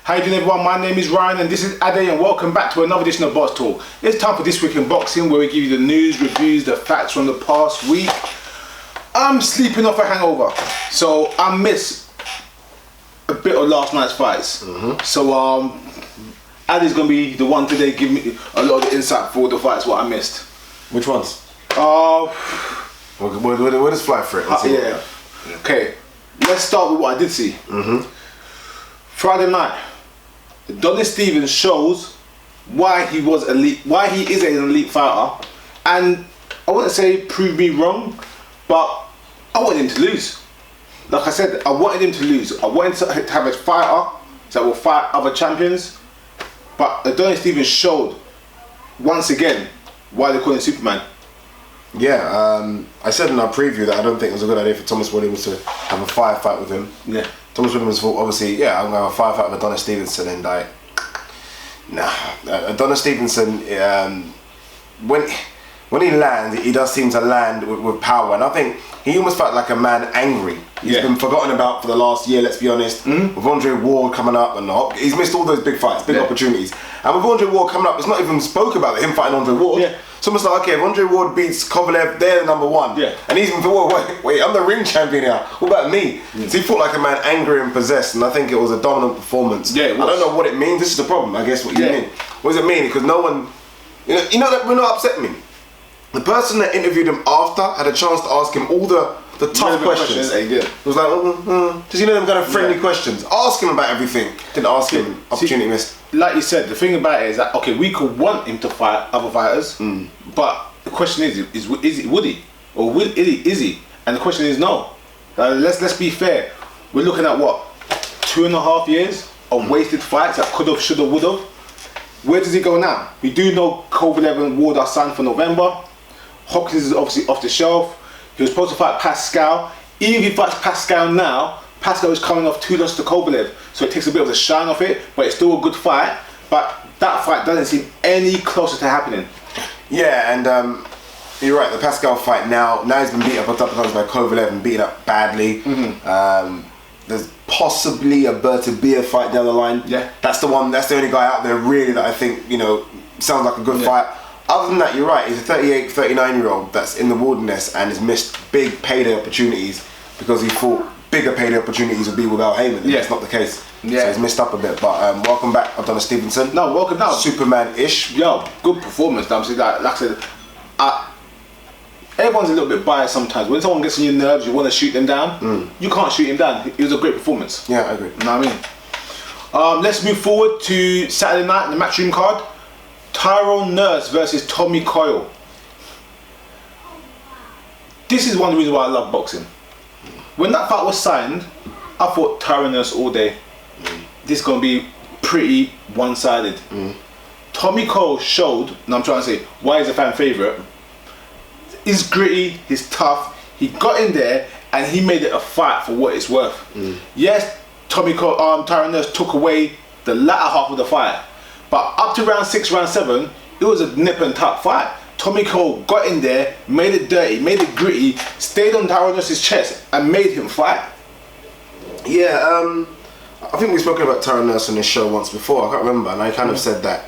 How you doing, everyone? My name is Ryan and this is Ade, and welcome back to another edition of Boxtalk. It's time for This Week in Boxing, where we give you the news, reviews, the facts from the past week. I'm sleeping off a hangover, so I missed a bit of last night's fights. So Ade's gonna be the one today give me a lot of the insight for the fights what I missed. Which ones? We'll just fly for it. Yeah. Okay, let's start with what I did see. Friday night, Adonis Stevens shows why he was elite, why he is an elite fighter, and I wouldn't say prove me wrong, but I wanted him to lose. Like I said, I wanted him to lose. I wanted to have a fighter that will fight other champions, but Adonis Stevens showed once again why they call him Superman. Yeah, I said in our preview that I don't think it was a good idea for Thomas Williams to have a fight with him. Yeah. Thomas Williams thought, obviously, I'm going to have a fight with Adonis Stevenson, and Adonis Stevenson, when he lands, he does seem to land with power, and I think he almost felt like a man angry. He's been forgotten about for the last year, let's be honest. With Andre Ward coming up, and he's missed all those big fights, big opportunities. And with Andre Ward coming up, it's not even spoke about him fighting Andre Ward. Yeah. It's almost like, okay, if Andre Ward beats Kovalev, they're the number one. Yeah. And he's even thought, wait, I'm the ring champion here. What about me? So he fought like a man angry and possessed, and I think it was a dominant performance. Yeah, I don't know what it means. This is the problem, I guess, what you mean. What does it mean? Because no one, you know that we're not upset me. The person that interviewed him after had a chance to ask him all the tough questions. It was like, just them kind of friendly questions. Ask him about everything. Didn't ask him. Opportunity missed. Like you said, the thing about it is that, okay, we could want him to fight other fighters, but the question is would he? Or is he? And the question is no. Let's be fair. We're looking at what, 2.5 years of wasted fights that could have, should have, would have. Where does he go now? We do know Kovalev and Ward are signed for November. Hopkins is obviously off the shelf. He was supposed to fight Pascal. Even if he fights Pascal now, Pascal is coming off 2 losses to Kovalev, so it takes a bit of the shine off it, but it's still a good fight. But that fight doesn't seem any closer to happening. Yeah, and you're right, the Pascal fight now he's been beaten up a couple times by Kovalev and beaten up badly. There's possibly a Bertabia fight down the line. Yeah. That's the only guy out there really that I think, sounds like a good fight. Other than that, you're right, he's a 38, 39-year-old that's in the wilderness and has missed big payday opportunities because he thought bigger payday opportunities would be with Al Heyman. Yeah. That's not the case. Yeah. So he's missed up a bit, but welcome back, Adonis Stevenson. No, welcome now. Superman-ish. Yo, good performance. Like I said, everyone's a little bit biased sometimes. When someone gets on your nerves, you want to shoot them down. You can't shoot him down. It was a great performance. Yeah, I agree. You know what I mean? Let's move forward to Saturday night, the matchroom card. Tyrone Nurse versus Tommy Coyle. This is one of the reasons why I love boxing. When that fight was signed, I thought Tyrone Nurse all day. This is going to be pretty one-sided. Tommy Coyle showed, and I'm trying to say, why he's a fan favourite. He's gritty, he's tough. He got in there and he made it a fight for what it's worth. Yes, Tyrone Nurse took away the latter half of the fight. But up to round 6, round 7, it was a nip and tuck fight. Tommy Coyle got in there, made it dirty, made it gritty, stayed on Tyrone Nurse's chest and made him fight. Yeah, I think we've spoken about Tyrone Nurse on this show once before, I can't remember, and I kind of said that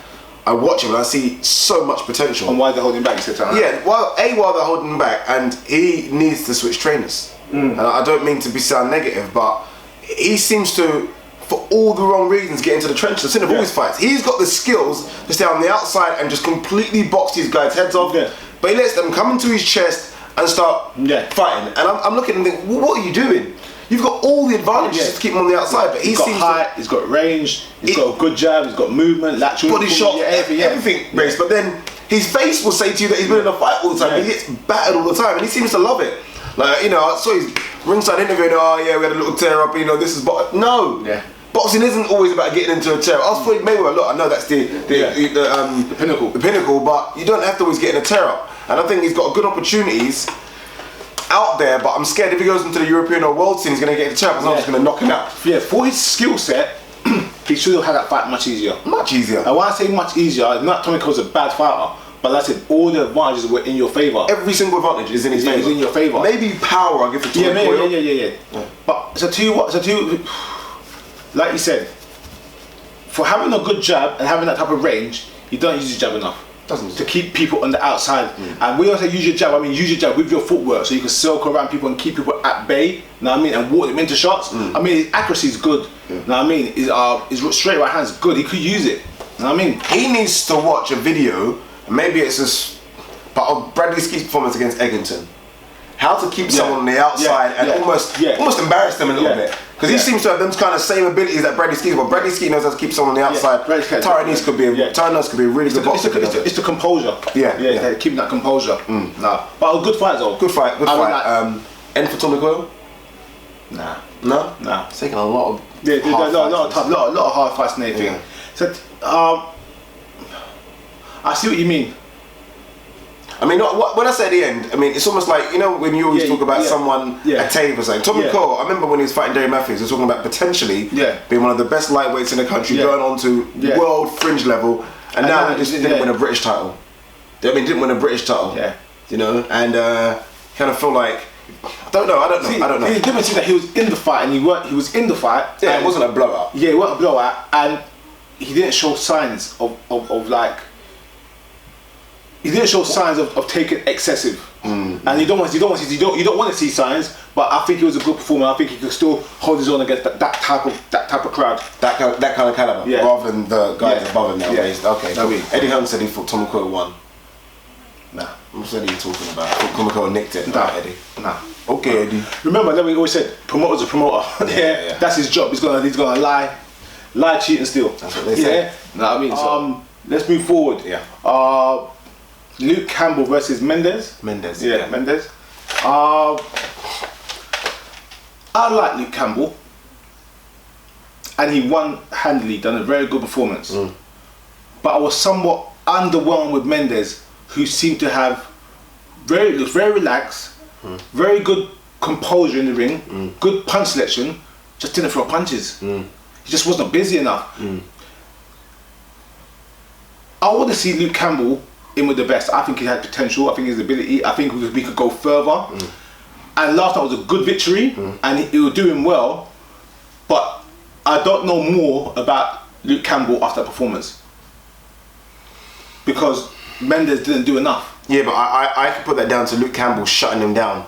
I watch him and I see so much potential. And why they're holding him back, you said Tyrone? Yeah, while they're holding him back, and he needs to switch trainers. And I don't mean to sound negative, but he seems to, for all the wrong reasons, get into the trenches. I've seen all his fights. He's got the skills to stay on the outside and just completely box these guys' heads off. But he lets them come into his chest and start fighting. And I'm looking and thinking, well, what are you doing? You've got all the advantages to keep him on the outside, but he's got height, he's got range, he's got a good jab, he's got movement, lateral, body shot, everything race. But then his face will say to you that he's been in a fight all the time. He gets battered all the time, and he seems to love it. Like, I saw his ringside interview, and we had a little tear up. This is no. Yeah. Boxing isn't always about getting into a tear. I was Floyd Mayweather. Look, I know that's the pinnacle, but you don't have to always get in a tear up. And I think he's got good opportunities out there, but I'm scared if he goes into the European or world scene, he's going to get a tear up, and I'm just going to knock him out. Yeah, for his skill set, he should have had that fight much easier. Much easier. And when I say much easier, not Tommy Coyle's a bad fighter, but like I said, all the advantages were in your favour. Every single advantage is in his favour. Is in your favour. Maybe power, I'll give it to Tommy Coyle. Yeah. But so to you, like you said, for having a good jab and having that type of range, you don't use your jab enough. To keep people on the outside. And when I say use your jab, I mean use your jab with your footwork so you can circle around people and keep people at bay, you know what I mean, and walk them into shots. I mean, his accuracy is good, you know what I mean, his straight right hand's good, he could use it, you know what I mean. He needs to watch a video, maybe it's just, but of Bradley Skeet's performance against Eggington. How to keep someone on the outside and almost embarrass them a little bit. Because he seems to have them kind of same abilities that Bradley Skeet, but Bradley Skeet knows how to keep someone on the outside. Tyrone could be a really good boxer. It's the composure. Keeping that composure. Nah. But a good fight though. Good fight. End for Tommy Coyle? Nah. No? Nah. It's taking a lot of lot of hard fights and everything. So I see what you mean. I mean, when I say at the end, I mean, it's almost like, you know, when you always talk about someone at TAVE or something. Tommy Coyle, I remember when he was fighting Derry Matthews, he was talking about potentially being one of the best lightweights in the country, going on to world fringe level, and now he just didn't win a British title. I mean, didn't win a British title. You know, and kind of feel like, I don't know. The difference is that he was in the fight and he was in the fight. Yeah, it wasn't a blowout. Yeah, it wasn't a blowout, and he didn't show signs of like. He didn't show signs of taking excessive, and you don't want to see signs. But I think he was a good performer. I think he could still hold his own against that type of crowd, that kind of caliber, rather than the guys above him now. Okay. Eddie Hearn said he thought Tommy Coyle won. Nah, what are you talking about? I thought Tommy Coyle nicked it. Nah, Eddie. Nah. Okay, Eddie. Remember that we always said promoter's a promoter. That's his job. He's gonna lie, cheat, and steal. That's what they say. Know what I mean? Let's move forward. Luke Campbell versus Mendes. Mendes. I like Luke Campbell, and he won handily, done a very good performance. But I was somewhat underwhelmed with Mendes, who seemed to have looked very relaxed, very good composure in the ring, good punch selection, just didn't throw punches. He just wasn't busy enough. I want to see Luke Campbell in with the best. I think he had potential. I think his ability. I think we could go further. And last night was a good victory, and he was doing well. But I don't know more about Luke Campbell after that performance because Mendes didn't do enough. Yeah, but I could put that down to Luke Campbell shutting him down.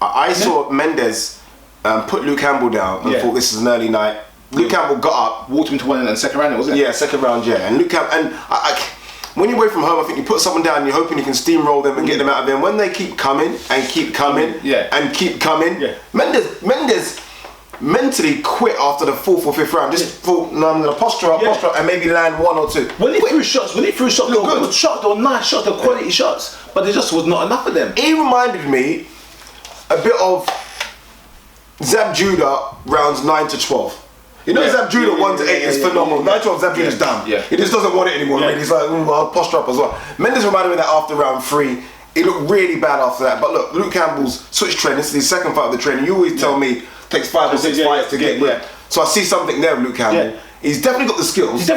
I saw Mendes put Luke Campbell down and thought this is an early night. Luke Campbell got up, walked him to one, and then second round, wasn't it? Yeah, second round, and Luke Campbell, and when you're away from home, I think you put someone down, you're hoping you can steamroll them and get them out of there. When they keep coming and keep coming and keep coming, Mendes mentally quit after the fourth or fifth round. Just thought, no, I'm gonna posture up, and maybe land one or two. When he threw shots, they were good shots, they were nice shots, they were quality shots, but there just was not enough of them. He reminded me a bit of Zab Judah rounds 9 to 12. You know, Zab Judah 1 to 8 is phenomenal. 9 to 12, Zab Judah's done. He just doesn't want it anymore. Really. He's like, I'll posture up as well. Mendes reminded me of that after round 3. He looked really bad after that. But look, Luke Campbell's switch training. This is his second fight of the training. You always tell me it takes 5 or 6 fights to get good. So I see something there with Luke Campbell. He's definitely got the skills. I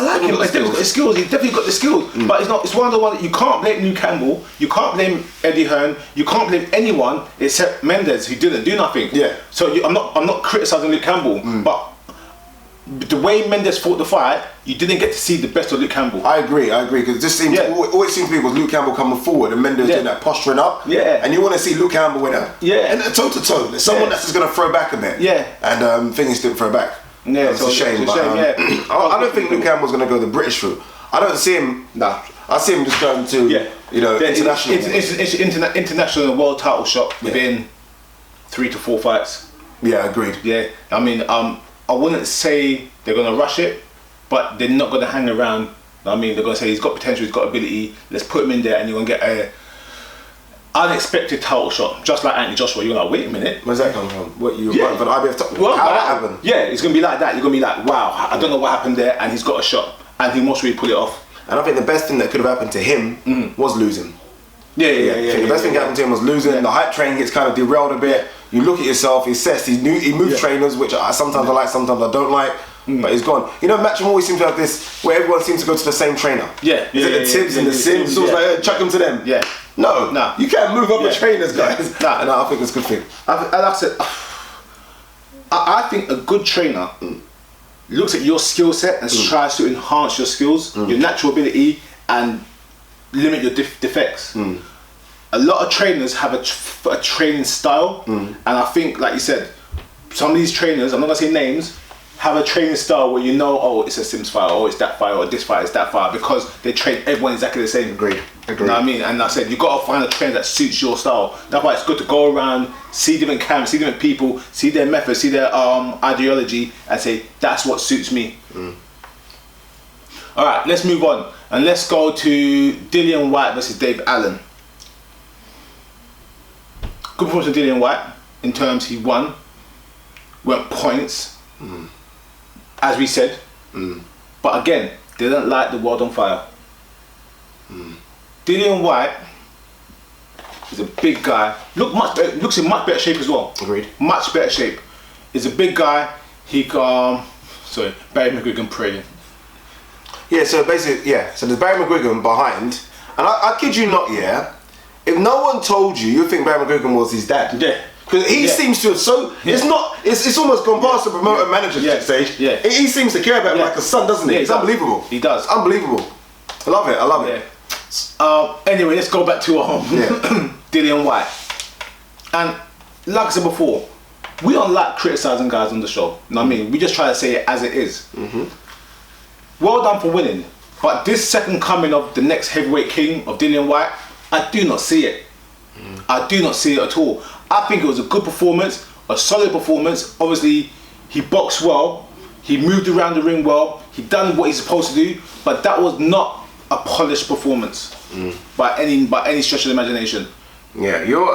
like him. He's definitely got the skills. He's definitely got the skills. But it's one of the ones that you can't blame Luke Campbell. You can't blame Eddie Hearn. You can't blame anyone except Mendes, who didn't do nothing. So I'm not criticizing Luke Campbell, but the way Mendes fought the fight, you didn't get to see the best of Luke Campbell. I agree, because it just seemed all it seemed to be was Luke Campbell coming forward and Mendes doing that posturing up. And you want to see Luke Campbell win it. And toe to toe. There's someone that's just going to throw back a bit. And things didn't throw back. It's a shame. I don't think Luke Campbell's going to go the British route. I don't see him. I see him just going to international. International world title shot within 3 to 4 fights. Agreed. I mean, I wouldn't say they're going to rush it, but they're not going to hang around. I mean, they're going to say he's got potential, he's got ability, let's put him in there and you're going to get a unexpected title shot, just like Anthony Joshua. You're like, wait a minute. Where's that come from? What, you were for the IBF title? How that happened? It's going to be like that. You're going to be like, wow, I don't know what happened there, and he's got a shot, and he must really pull it off. And I think the best thing that could have happened to him was losing. The best thing that happened to him was losing. The hype train gets kind of derailed a bit. You look at yourself, he assessed, he moves trainers, which sometimes I like, sometimes I don't like, but he's gone. You know, Matchroom always seems to have this, where everyone seems to go to the same trainer. Is it the Tibbs and the Sims? So it's like, chuck them to them. No, you can't move up the trainers, guys. And I think it's a good thing. I think a good trainer looks at your skill set and tries to enhance your skills, your natural ability, and limit your defects. A lot of trainers have a training style, and I think, like you said, some of these trainers, I'm not gonna say names, have a training style where you know, oh, it's a Sims fight, or it's that fight, or this fight, it's that fight, because they train everyone exactly the same. Agreed. You know what I mean? And like I said, you got to find a trainer that suits your style. That's why it's good to go around, see different camps, see different people, see their methods, see their ideology, and say, that's what suits me. All right, let's move on. And let's go to Dillian Whyte versus Dave Allen. Good performance of Dillian Whyte, in terms he went points, as we said. But again, didn't light the world on fire. Dillian Whyte is a big guy. Looks in much better shape as well. Agreed. Much better shape. He's a big guy. He sorry, Barry McGuigan praying. Yeah, so basically, so there's Barry McGuigan behind, and I kid you not, if no one told you, you'd think Barry McGuigan was his dad. Yeah. Because he seems to have it's almost gone past the promoter manager stage. Yeah. He seems to care about him like a son, doesn't he? Yeah, It's unbelievable. He does. It's unbelievable. I love it. Anyway, let's go back to Dillian Whyte. And like I said before, we don't like criticising guys on the show. You know what I mean? We just try to say it as it is. Well done for winning. But this second coming of the next heavyweight king of Dillian Whyte, I do not see it. I do not see it at all. I think it was a good performance, a solid performance. Obviously, he boxed well, he moved around the ring well, he done what he's supposed to do, but that was not a polished performance by any stretch of the imagination. Yeah, you're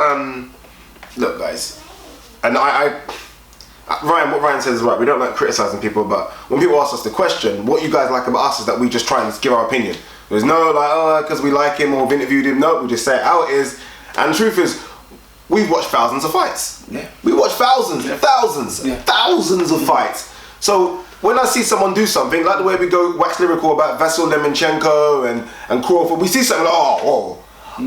look, guys, and Ryan, what Ryan says is right. We don't like criticising people, but when people ask us the question, what you guys like about us is that we just try and give our opinion. There's no like, because we like him or we've interviewed him. No, we just say it how it is. And the truth is, we've watched thousands of fights. Yeah. We watch thousands of fights. So when I see someone do something, like the way we go wax lyrical about Vasyl Lomachenko and Crawford, we see something like, oh, whoa.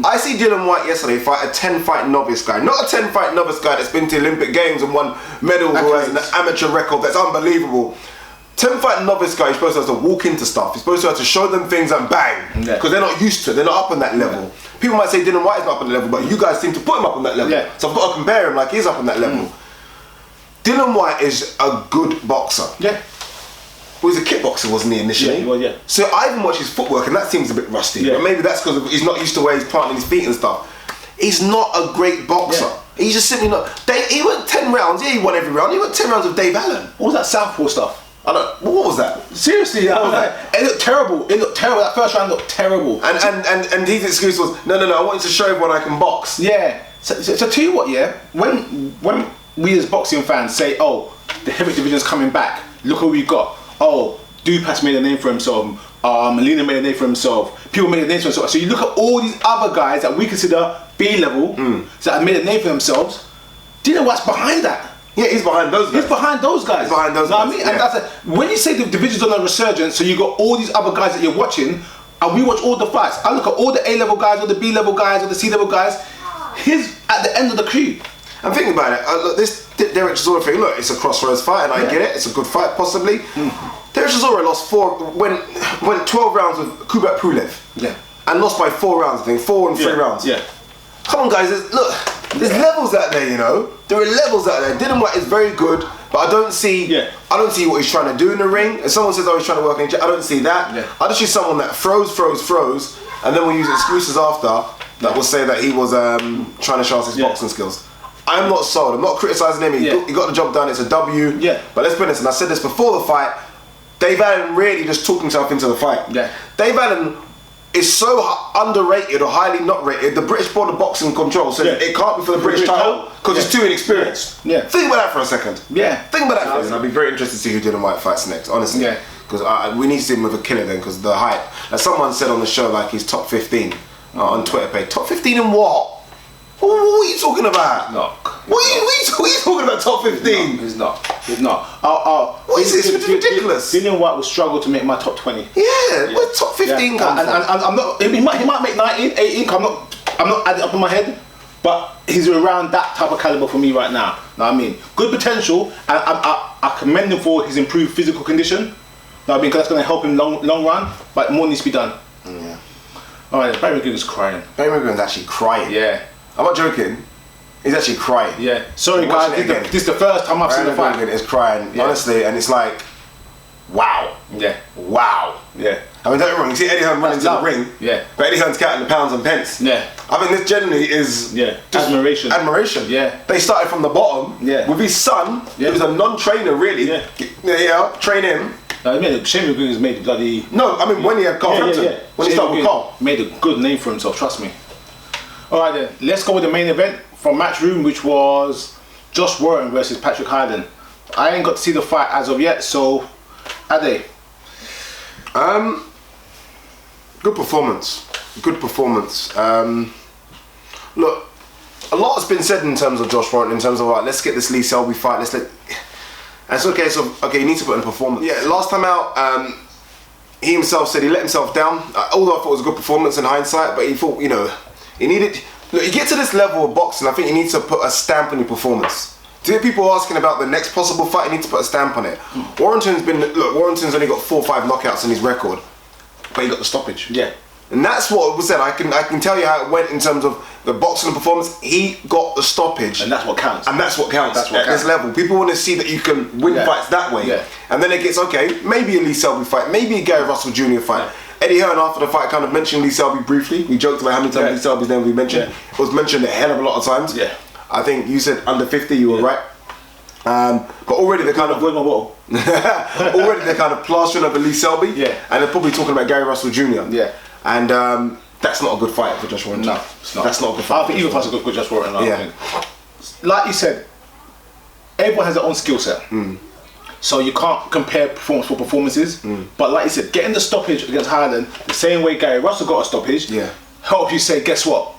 I see Dillian Whyte yesterday fight a 10-fight novice guy. Not a 10-fight novice guy that's been to Olympic Games and won medals or has an amateur record that's unbelievable. 10-fight novice guy, you're supposed to have to walk into stuff. You're supposed to have to show them things and bang. Because they're not used to it. They're not up on that level. People might say Dillian Whyte is not up on the level, but you guys seem to put him up on that level. So I've got to compare him like he's up on that level. Dillian Whyte is a good boxer. Well, he's a kickboxer, wasn't he, initially? Yeah. So I even watch his footwork and that seems a bit rusty. But maybe that's because he's not used to where he's planting his feet and stuff. He's not a great boxer. He's just simply not. He went 10 rounds. Yeah, he won every round. He went 10 rounds with Dave Allen. What was that southpaw stuff? What was that? Seriously, what was that? It looked terrible. That first round looked terrible. And his excuse was, no, I wanted to show everyone I can box. So tell you what, when we as boxing fans say, oh, the heavyweight division's coming back, look who we got. Oh, Dupas made a name for himself. Molina made a name for himself. People made a name for themselves. So you look at all these other guys that we consider B-level, that have made a name for themselves. Do you know what's behind that? Yeah, he's behind those guys. He's behind those guys. He's behind those guys. Know what I mean? And that's when you say the division's on a resurgence, so you got all these other guys that you're watching, and we watch all the fights. I look at all the A-level guys, all the B-level guys, all the C-level guys. He's at the end of the queue. And think about it. Look, this Derek Chisora thing. Look, it's a crossroads fight, and I get it. It's a good fight, possibly. Derek Chisora lost 12 rounds with Kubrat Pulev. And lost by 4 rounds, I think. 4 and 3 rounds. Come on, guys. There's levels out there, you know. There are levels out there. Dillian Whyte is very good, but I don't see what he's trying to do in the ring. If someone says, oh, he's trying to work in the gym, I don't see that. I just see someone that throws, and then we'll use excuses after that will say that he was trying to show us his boxing skills. I'm not sold. I'm not criticising him. He got the job done. It's a W. But let's be honest, and I said this before the fight, Dave Allen really just talked himself into the fight. Dave Allen is so underrated or highly not rated. The British Board of Boxing control says it can't be for the British title because it's too inexperienced. Think about that for a second. Think about that for a second. I'd be very interested to see who Dillian Whyte fights next, honestly. Because we need to see him with a killer then, because the height. As someone said on the show, like he's top 15 on Twitter page. Top 15 in what? What are you talking about? What are you talking about? Top 15? He's not. What is this? It's ridiculous. Dillian Whyte was struggle to make my top 20. Where top 15 comes from? And I'm not. He might make 19, 18. I'm not adding up in my head. But he's around that type of caliber for me right now. Know what I mean? Good potential, and I commend him for his improved physical condition. Know what I mean? Because that's going to help him long run, but more needs to be done. Yeah. All right, Barry McGuigan's crying. Barry McGuigan's actually crying. Yeah. I'm not joking. He's actually crying. Yeah. Sorry guys, this is the first time I've seen the fight. Barry McGuigan is crying, honestly, and it's like, wow. Yeah. Wow. Yeah. I mean, don't get me wrong, you see Eddie Hearn running to the ring, but Eddie Hearn's counting the pounds and pence. Yeah. I mean, this generally is admiration. Admiration. Yeah. They started from the bottom with his son, who was a non-trainer really. Yeah. Train him. I mean, Shane McGuigan's made bloody... No, I mean, when he had Carl Frampton. When he started with Carl. Made a good name for himself, trust me. Alright then, let's go with the main event from Matchroom, which was Josh Warrington versus Patrick Hyland. I ain't got to see the fight as of yet, so... Ade. Good performance. Good performance. Look, a lot has been said in terms of Josh Warrington, in terms of, let's get this Lee Selby fight, and it's okay, so, you need to put in performance. Yeah, last time out, he himself said he let himself down, although I thought it was a good performance in hindsight, but he thought, he needed... Look, you get to this level of boxing, I think you need to put a stamp on your performance. To hear people asking about the next possible fight, you need to put a stamp on it. Warrington's only got 4 or 5 knockouts in his record, but he got the stoppage. Yeah. And that's what was said. I can tell you how it went in terms of the boxing performance. He got the stoppage, and that's what counts. At this level, people want to see that you can win fights that way. Yeah. And then it gets maybe a Lee Selby fight, maybe a Gary Russell Jr. fight. Yeah. Eddie Hearn after the fight kind of mentioned Lee Selby briefly. We joked about how many times Lee Selby's name we mentioned. Yeah. It was mentioned a hell of a lot of times. Yeah. I think you said under 50. You were right. But already they're kind of already they're kind of plastering over Lee Selby. Yeah. And they're probably talking about Gary Russell Jr. Yeah. And that's not a good fight for Josh Warrington. No, it's not. That's not a good fight. I think either fight's a good Josh Warrington. Yeah. Like you said, everyone has their own skill set. So you can't compare performance for performances. But like you said, getting the stoppage against Hyland, the same way Gary Russell got a stoppage, helps you say, guess what?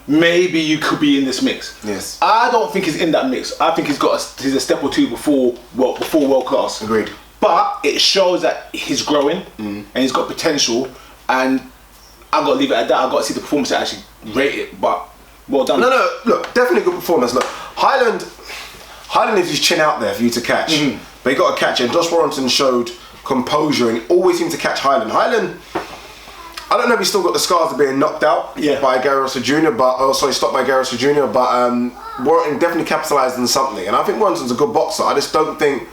Maybe you could be in this mix. Yes. I don't think he's in that mix. I think he's a step or two before world class. Agreed. But it shows that he's growing and he's got potential, and I've got to leave it at that. I've got to see the performance to actually rate it, but well done. No, look, definitely good performance. Look, Hyland leaves his chin out there for you to catch, but he got to catch it, and Josh Warrington showed composure and he always seemed to catch Hyland. I don't know if he's still got the scars of being knocked out by Gary Russell Jr., stopped by Gary Russell Jr., but Warrington definitely capitalised on something. And I think Warrington's a good boxer. I just don't think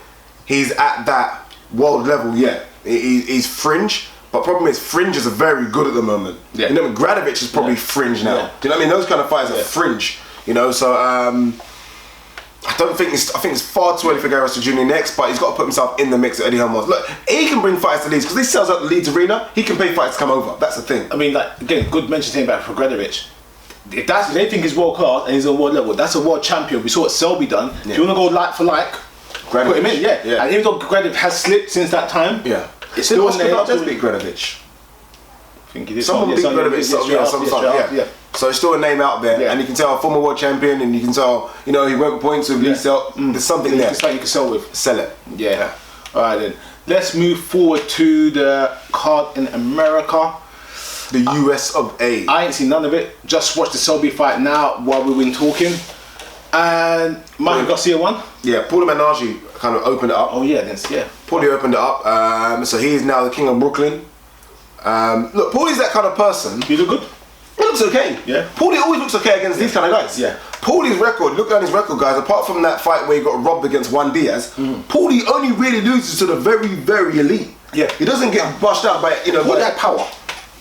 he's at that world level yet. He's fringe, but problem is fringes are very good at the moment. Yeah. Gradovich is probably fringe now. Yeah. Do you know what I mean? Those kind of fighters are fringe, so... I think it's far too early for Gary Russell Jr. next, but he's got to put himself in the mix that Eddie Hearn was. Look, he can bring fights to Leeds, because he sells out the Leeds arena, he can pay fights to come over. That's the thing. I mean, again, good mention to him about Gradovich. If they think he's world class and he's on world level, that's a world champion. We saw what Selby done. Yeah. If you want to go like for like, put him in, yeah. And even though Gradovich has slipped since that time, it's still on there. Just beat Gradovich. I think he did. Someone beat Gradovich, So it's still a name out there, and you can tell former world champion, and you can tell, he went points with Lee Selby. There's something there. It's like you can sell with. Sell it. Yeah. All right then. Let's move forward to the card in America. The US of A. I ain't seen none of it. Just watched the Selby fight now while we've been talking. And Michael Garcia won. Yeah, Paulie Malignaggi kind of opened it up. Oh yeah, Paulie opened it up. So he is now the king of Brooklyn. Look, Paulie's that kind of person. He look good. He looks okay. Yeah. Paulie always looks okay against these kind of guys. Yeah. Paulie's record, look at his record, guys, apart from that fight where he got robbed against Juan Diaz, Paulie only really loses to the very, very elite. Yeah. He doesn't get bushed out by, Paulie had power.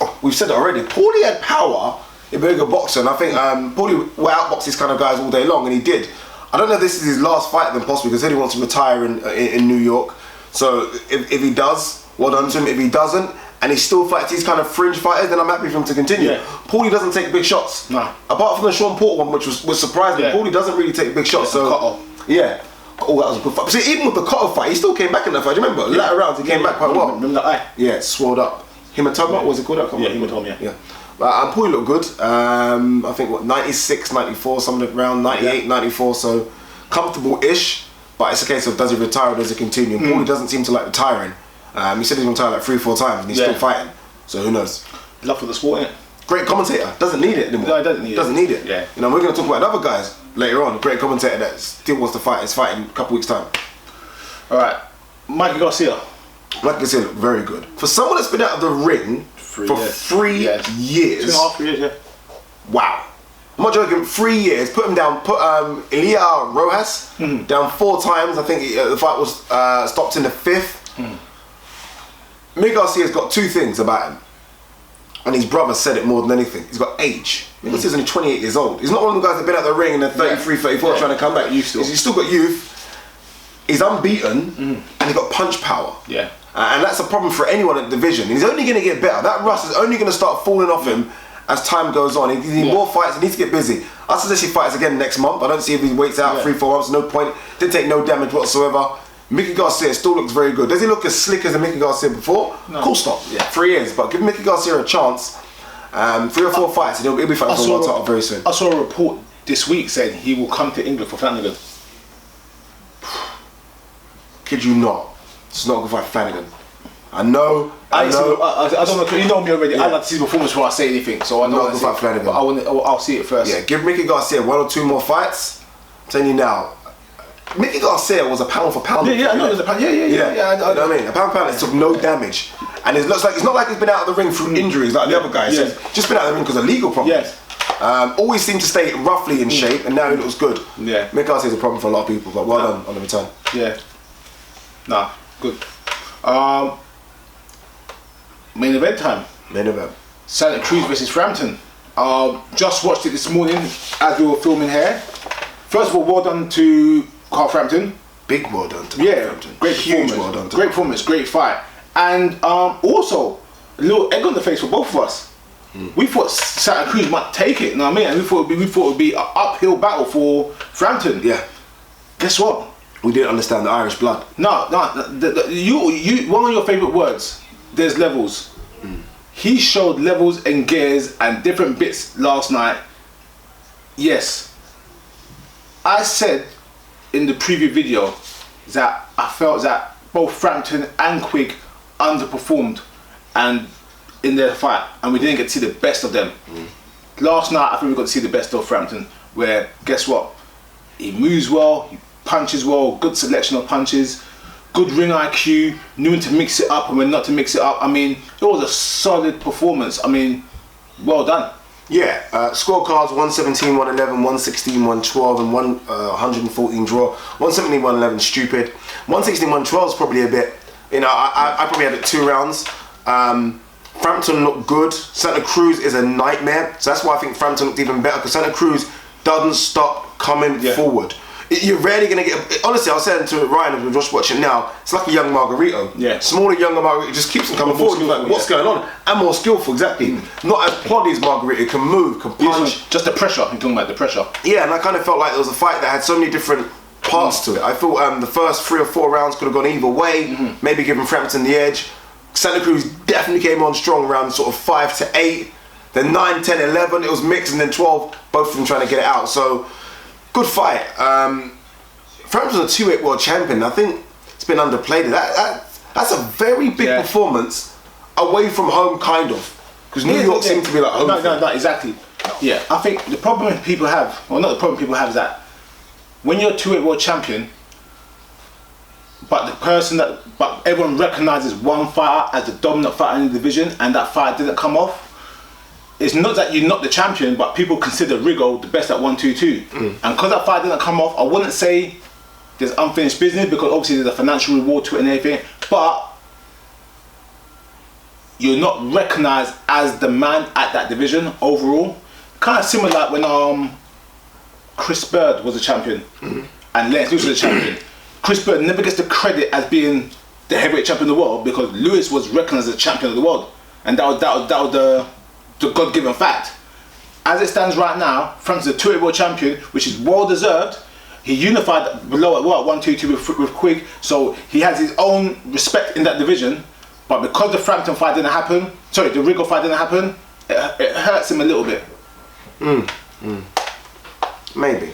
Oh, we've said it already. Paulie had power, a very good boxer, and I think Paulie will outbox these kind of guys all day long, and he did. I don't know if this is his last fight then possibly, because he said he wants to retire in New York. So if he does, well done to him. If he doesn't, and he still fights these kind of fringe fighters, then I'm happy for him to continue. Yeah. Paulie doesn't take big shots. No. Apart from the Sean Porter one, which was surprising, Paulie doesn't really take big shots. So yeah. Oh, that was a good fight. See, even with the Cotto fight, he still came back in that fight. Do you remember? Later rounds, he came back quite well. Remember that eye? Yeah, it swelled up. Hematoma, was it called? Hematoma, yeah. But Paulie looked good. I think 96, 94, something around 98, 94. So comfortable-ish. But it's a case of does he retire or does he continue? Paulie doesn't seem to like retiring. He said he's going to retire like 3-4 times and he's still fighting. So who knows? Love for the sport, innit? Great commentator. Doesn't need it anymore. No, doesn't need it. Yeah. You know, we're going to talk about other guys later on. Great commentator that still wants to fight. Is fighting in a couple weeks' time. All right. Mikey Garcia. Mikey Garcia looked very good. For someone that's been out of the ring for 3 years. 2.5 years, yeah. Wow. I'm not joking, 3 years. Put him down. Put Elia Rojas down 4 times. I think the fight was stopped in the 5th. Mikey Garcia's got 2 things about him. And his brother said it more than anything. He's got age. Mikey Garcia's only 28 years old. He's not one of the guys that have been out the ring and they're 33, 34 trying to come back. He's still got youth. He's unbeaten and he's got punch power. Yeah. And that's a problem for anyone in the division. He's only going to get better. That rust is only going to start falling off him as time goes on. He needs more fights. He needs to get busy. I suggest he fights again next month. I don't see if he waits out 3-4 months. No point. Didn't take no damage whatsoever. Mickey Garcia still looks very good. Does he look as slick as Mickey Garcia before? No. Cool stop. Yeah. 3 years. But give Mickey Garcia a chance. 3 or 4 fights and he'll be fighting for a world title very soon. I saw a report this week saying he will come to England for Flanagan. Kid you not. It's not good for Flanagan. I know. I don't know. You know me already. I like to see the performance before I say anything. So I know. Not Flanagan. I'll see it first. Yeah, give Mickey Garcia 1 or 2 more fights. I'm telling you now. Mickey Garcia was a pound for pound. Yeah, I know he was a pound. Yeah. You know what I mean? A pound for pound. It took no damage, and it looks like it's not like he's been out of the ring through injuries like the other guys. Yeah. Just been out of the ring because of legal problems. Yes. Always seemed to stay roughly in shape, and now he looks good. Yeah. Mickey Garcia is a problem for a lot of people, but well done on the return. Yeah. Nah, good. Main event time. Main event. Santa Cruz versus Frampton. Just watched it this morning as we were filming here. First of all, well done to Carl Frampton. Big well done to Carl Frampton. Great Huge performance. well done to Great performance, great fight. And also, a little egg on the face for both of us. We thought Santa Cruz might take it, you know what I mean? And we thought it would be an uphill battle for Frampton. Yeah. Guess what? We didn't understand the Irish blood. No. You one of your favourite words, there's levels. He showed levels and gears and different bits last night. Yes. I said in the preview video that I felt that both Frampton and Quigg underperformed and in their fight, and we didn't get to see the best of them. Last night I think we got to see the best of Frampton, where guess what? He moves well, he punches well, good selection of punches, good ring IQ, knew when to mix it up and when not to mix it up. I mean, it was a solid performance. I mean, well done. Yeah, scorecards 117, 111, 116, 112 and 114 draw. 117, 111 stupid. 116, 112 is probably a bit, you know, I probably had it 2 rounds. Frampton looked good. Santa Cruz is a nightmare, so that's why I think Frampton looked even better, because Santa Cruz doesn't stop coming forward. You're rarely going to get... Honestly, I was saying to Ryan, as we're just watching now, it's like a young Margarito. Yeah. Smaller, younger Margarito just keeps him coming forward. Like, what's going on? And more skillful, exactly. Not as ploddy as Margarito, can move, can punch. Just the pressure, you're talking about the pressure. Yeah, and I kind of felt like there was a fight that had so many different parts to it. I thought the first 3 or 4 rounds could have gone either way, maybe giving Frampton the edge. Santa Cruz definitely came on strong around sort of 5 to 8. Then 9, 10, 11, it was mixed, and then 12, both of them trying to get it out. So, good fight. Frampton's a 2-weight world champion. I think it's been underplayed. That's a very big performance away from home, kind of. Because New York seemed to be like home. No, exactly. Yeah, I think the problem people have, well, not the problem people have, is that when you're a 2-weight world champion, but everyone recognises one fighter as the dominant fighter in the division, and that fight didn't come off. It's not that you're not the champion, but people consider Rigo the best at 122. And because that fight didn't come off, I wouldn't say there's unfinished business, because obviously there's a financial reward to it and everything, but you're not recognised as the man at that division overall. Kind of similar like when Chris Bird was a champion and Lennox Lewis was a champion. Chris Bird never gets the credit as being the heavyweight champion of the world, because Lewis was recognised as the champion of the world, and that was the God-given fact. As it stands right now, Frampton's a 2-weight world champion, which is well deserved. He unified below at 122 with Quigg, so he has his own respect in that division. But because the Frampton fight didn't happen, the Rigo fight didn't happen, it hurts him a little bit. Maybe.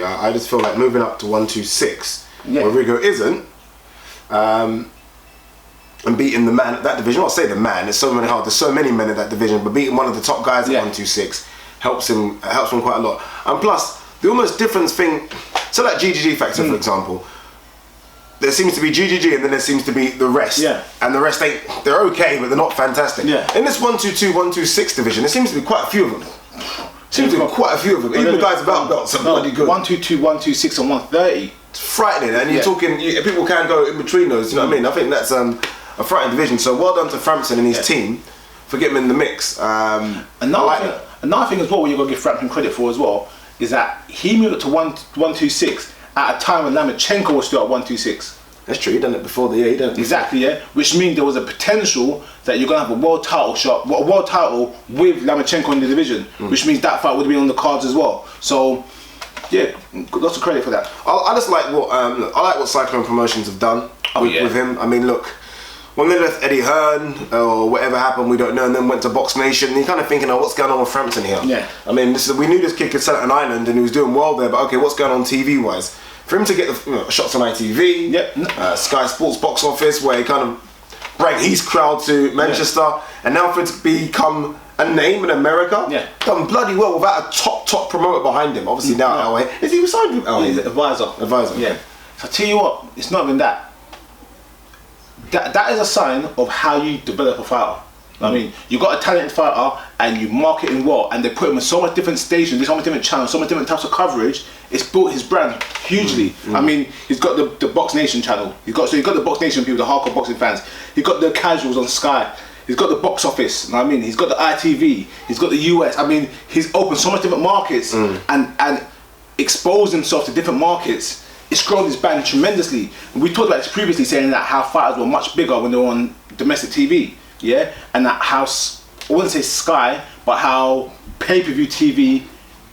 I just feel like moving up to 126, where Rigo isn't, and and beating the man at that division. I'll say the man. There's so many men in that division, but beating one of the top guys at 126 helps him quite a lot. And plus, the almost difference thing. So that GGG factor, for example. There seems to be GGG and then there seems to be the rest. Yeah. And the rest, they're okay, but they're not fantastic. Yeah. In this 122, 126 division, there seems to be quite a few of them. Even the guys without belts are bloody good. 122, 126 and 130. It's frightening. And you're talking, people can go in between those, you know what I mean? I think that's a frightening division. So well done to Frampton and his team for getting him in the mix. Another thing as well, what you've got to give Frampton credit for as well, is that he moved up to 126 at a time when Lomachenko was still at 126. That's true, he done it before the year, he done it. Exactly, yeah. Which means there was a potential that you're gonna have a world title with Lomachenko in the division. Which means that fight would have been on the cards as well. So yeah, lots of credit for that. I just like what Cyclone Promotions have done with him. I mean, look, when they left Eddie Hearn or whatever happened, we don't know, and then went to Box Nation, you're kind of thinking, what's going on with Frampton here? Yeah. I mean, we knew this kid could sell at an island and he was doing well there, but okay, what's going on TV-wise? For him to get the shots on ITV, Sky Sports box office, where he kind of brought his crowd to Manchester, and now for it to become a name in America, done bloody well without a top promoter behind him. Obviously now LA. Is he signed with LA? He's an advisor. Yeah. So I tell you what, it's not even that. That is a sign of how you develop a fighter. I mean, you got a talented fighter and you market him well, and they put him in so much different stations, so much different channels, so much different types of coverage. It's built his brand hugely. I mean, he's got the Box Nation channel. He's got the Box Nation people, the hardcore boxing fans. He's got the casuals on Sky. He's got the box office. You know what I mean, he's got the ITV. He's got the US. I mean, he's opened so much different markets and exposed himself to different markets. It's grown his brand tremendously. We talked about this previously, saying that how fighters were much bigger when they were on domestic TV. Yeah, and that how, I wouldn't say Sky, but how pay-per-view TV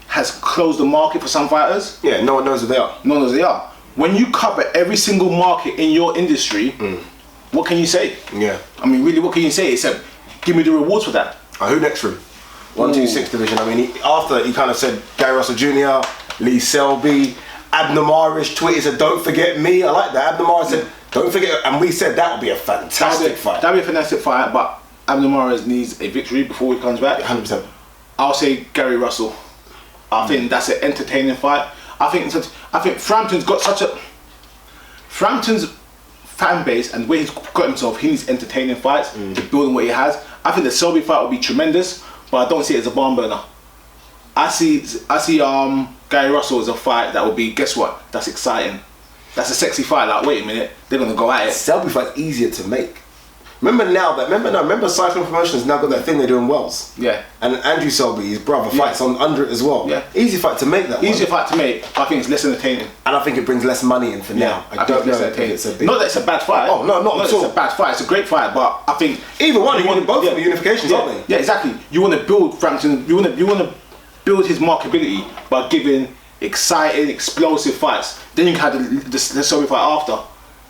has closed the market for some fighters. Yeah, no one knows who they are. No one knows who they are. When you cover every single market in your industry, what can you say? Yeah. I mean, really, what can you say except give me the rewards for that? Who next for him? 126 division. I mean, after he kind of said Gary Russell Jr., Lee Selby, Abner Marish tweeted, said, "Don't forget me." I like that. Abner Marish said, "Don't forget," and we said that would be a fantastic fight. That'd be a fantastic fight, but Abner Marish needs a victory before he comes back. 100%. I'll say Gary Russell. I think that's an entertaining fight. I think Frampton's got Frampton's fan base and where he's got himself. He needs entertaining fights to build on what he has. I think the Selby fight will be tremendous, but I don't see it as a barn burner. I see Gary Russell as a fight that will be, guess what? That's exciting. That's a sexy fight. Like, wait a minute, they're gonna go at it. Selby fight's easier to make. Remember Cyclone Promotions now got that thing they're doing Wells. Yeah. And Andrew Selby, his brother, fights on under it as well. Yeah. Easy fight to make that. Easier fight to make. I think it's less entertaining. And I think it brings less money in for now. I don't know if it's a big... Not that it's a bad fight. Oh no, not at all. It's a bad fight. It's a great fight, but I think either one. You want both of the unifications, aren't they? Yeah, exactly. You want to build Frampton. You want to build his marketability by giving exciting, explosive fights. Then you can have the Selby fight after.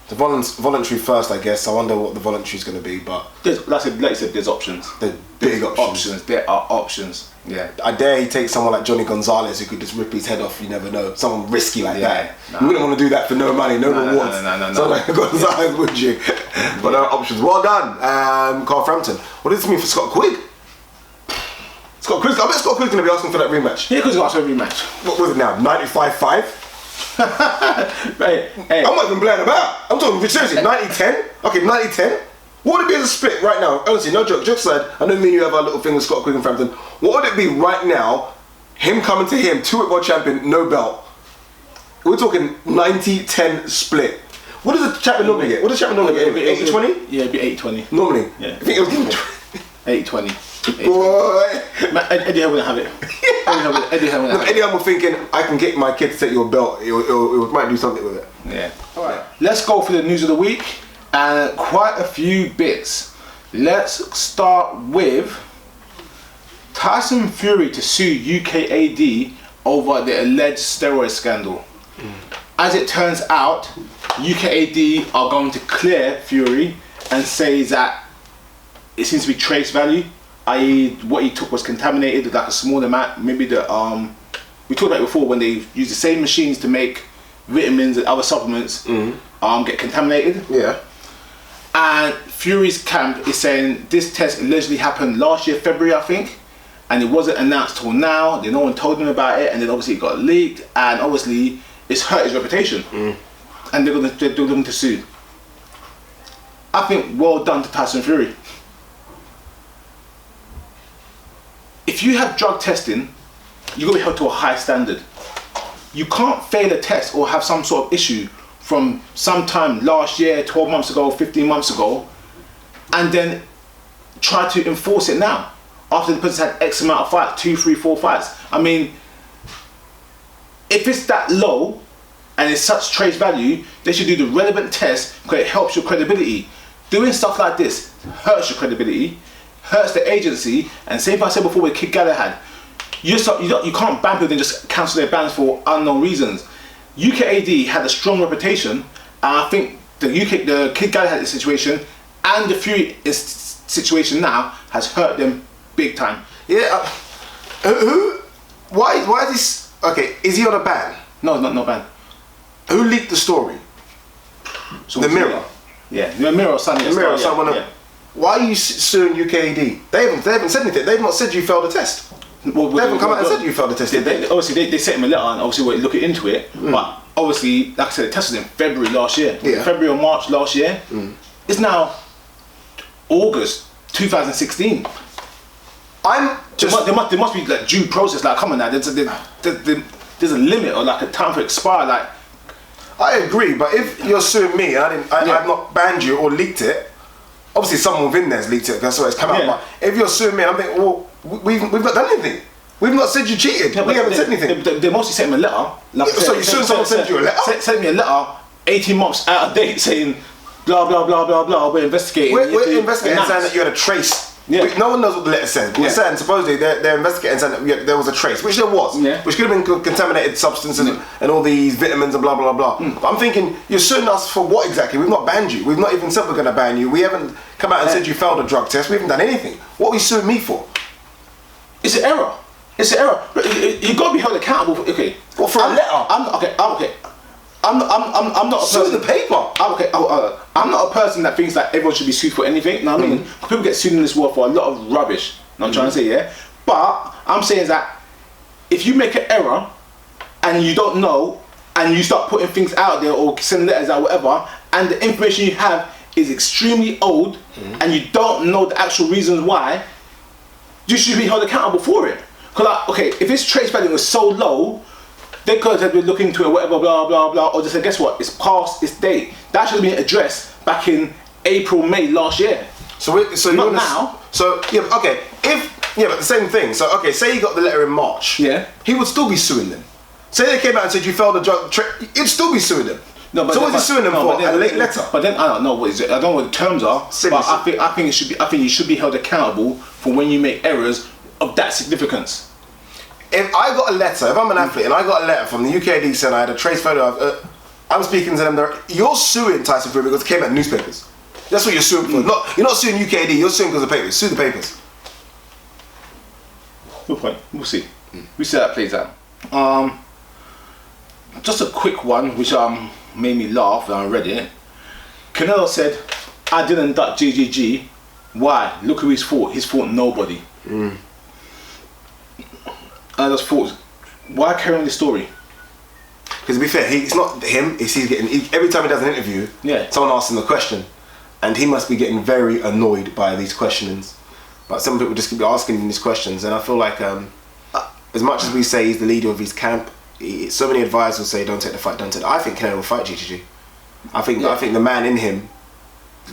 The voluntary first, I guess. I wonder what the voluntary is going to be, but like you said, there's options. There's big options. There are options. Yeah. I dare he take someone like Johnny Gonzalez who could just rip his head off. You never know. Someone risky like that. You wouldn't want to do that for no money, no rewards. No. So like Gonzalez, would you? But there are options. Well done, Carl Frampton. What does this mean for Scott Quigg? I bet Scott Quigg's going to be asking for that rematch. Yeah, because he's asking for a rematch. What was it now? 95-5? Hey. I'm not even playing about. I'm talking seriously. 90-10? Okay, 90-10. What would it be as a split right now? Honestly, no joke. Joke aside, I know me and you have our little thing with Scott Quigg and Frampton. What would it be right now? Him coming to him, 2-whip world champion, no belt. We're talking 90-10 split. What does the champion normally get? What does the champion normally get? 80-20? Yeah, it'd be 80-20. Normally? Yeah. I think it was 80-20. Boy! Eddie Hearn wouldn't have it. Eddie Hearn was thinking, I can get my kid to take your belt. It might do something with it. Yeah. Alright. Let's go for the news of the week. And quite a few bits. Let's start with Tyson Fury to sue UKAD over the alleged steroid scandal. As it turns out, UKAD are going to clear Fury and say that it seems to be trace value, i.e. what he took was contaminated with like a small amount. Maybe we talked about it before when they use the same machines to make vitamins and other supplements get contaminated. Yeah. And Fury's camp is saying this test allegedly happened last year, February, I think, and it wasn't announced till now. No one told him about it, and then obviously it got leaked, and obviously it's hurt his reputation. And they're going to sue. I think well done to Tyson Fury. If you have drug testing, you've got to be held to a high standard. You can't fail a test or have some sort of issue from sometime last year, 12 months ago, 15 months ago, and then try to enforce it now after the person had X amount of fights, 2, 3, 4 fights. I mean, if it's that low and it's such trace value, they should do the relevant test because it helps your credibility. Doing stuff like this hurts your credibility, hurts the agency, and same thing I said before with Kid Galahad. You can't ban people and just cancel their bans for unknown reasons. UKAD had a strong reputation, and I think the Kid Galahad situation and the Fury situation now has hurt them big time. Yeah. Why is this? Okay, is he on a ban? No, not ban. Who leaked the story? So the Mirror. Yeah, the Mirror or Sunday. The Mirror. Yeah. Why are you suing UKAD? They haven't said anything. They've not said you failed the test. Well, they haven't come out and said you failed the test. Obviously, they sent him a letter and obviously we're looking into it. But obviously, like I said, the test was in February last year. Yeah. February or March last year. It's now August 2016. There must be like due process. Like, come on now, there's a limit or like a time for expire. Like, I agree, but if you're suing me and I've not banned you or leaked it, obviously someone within there's leaked it. That's why it's come out. But if you're suing me, I'm thinking, well, we've not done anything. We've not said you cheated. We haven't said anything. They mostly sent him a letter. Like so you suing someone sent you a letter? Sent me a letter 18 months out of date saying blah blah blah blah blah. We're investigating. We're investigating saying that you had a trace. Yeah. No one knows what the letter said. We're saying supposedly they're investigating saying that there was a trace, which there was, which could have been contaminated substances and all these vitamins and blah blah blah. But I'm thinking you're suing us for what exactly? We've not banned you. We've not even said we're going to ban you. We haven't come out and said you failed a drug test. We haven't done anything. What are you suing me for? It's an error. It's an error. You've got to be held accountable for, okay. Well, for a letter? I'm not a person. The paper. I'm not a person that thinks that everyone should be sued for anything. You know what I mean? People get sued in this world for a lot of rubbish. You know what I'm trying to say, yeah? But I'm saying that if you make an error and you don't know and you start putting things out there or sending letters out, whatever, and the information you have is extremely old and you don't know the actual reasons why, you should be held accountable for it. Because, like, okay, if this trace value was so low, they could have been looking into it, whatever, blah, blah, blah, or just say, guess what, it's past its date. That should have been addressed back in April, May last year. So not now. So, yeah, okay, but the same thing. So, okay, say you got the letter in March. Yeah. He would still be suing them. Say they came out and said you failed the drug, he'd still be suing them. No, but so what is he suing them for? A late letter? But then, I don't know what is it. I don't know what the terms are. Seriously. But I think you should be held accountable for when you make errors of that significance. If I got a letter, if I'm an athlete and I got a letter from the UKAD saying I had a trace photo of, I'm speaking to them, you're suing Tyson Fury because it came out in newspapers. That's what you're suing for. You're not suing UKAD, you're suing because of papers. Sue the papers. Good point. We'll see. We'll see how that plays out. Just a quick one, which made me laugh when I read it. Canelo said, I didn't duck GGG. Why? Look who he's fought. He's fought nobody. I just thought, why carry on this story? Because to be fair, it's not him. He's getting every time he does an interview. Someone asks him a question, and he must be getting very annoyed by these questionings. But some people just keep asking him these questions, and I feel like as much as we say he's the leader of his camp, so many advisors will say don't take the fight, don't take. I think Canelo will fight GGG. I think the man in him,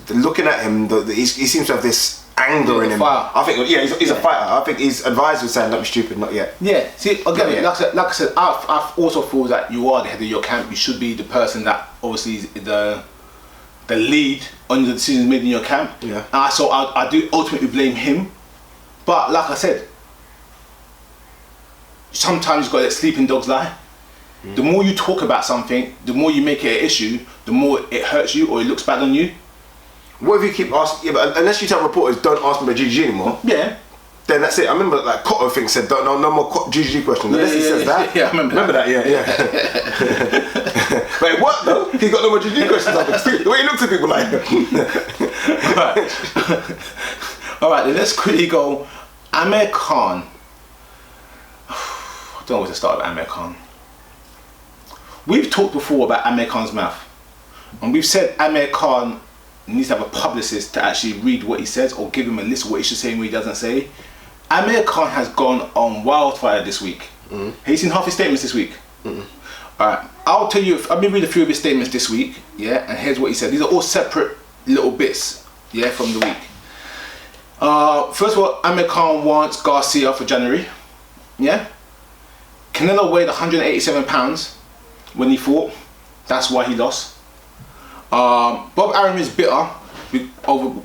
looking at him, he seems to have this anger in him. I think he's a fighter. I think his advisor was saying don't be stupid, not yet. Yeah, see again, like I said, I also feel that you are the head of your camp. You should be the person that obviously is the lead on the decisions made in your camp. So I do ultimately blame him. But like I said, sometimes you've got to let sleeping dogs lie. The more you talk about something, the more you make it an issue, the more it hurts you or it looks bad on you. What if you keep asking? Yeah, but unless you tell reporters don't ask me about GG anymore. Yeah. then that's it. I remember like Cotto thing said no more GG questions. Unless he says that. Yeah, I remember that. Yeah. But it worked though. He got no more GG questions. The way he looks at people like. All right, then let's quickly go. Amir Khan. I don't know where to start with Amir Khan. We've talked before about Amir Khan's mouth, and we've said Amir Khan needs to have a publicist to actually read what he says or give him a list of what he should say and what he doesn't say. Amir Khan has gone on wildfire this week. Have you seen half his statements this week? Alright, I'll tell you, I've been reading a few of his statements this week, yeah, and here's what he said. These are all separate little bits, yeah, from the week. First of all, Amir Khan wants Garcia for January, yeah. Canelo weighed 187 pounds when he fought. That's why he lost. Bob Arum is bitter over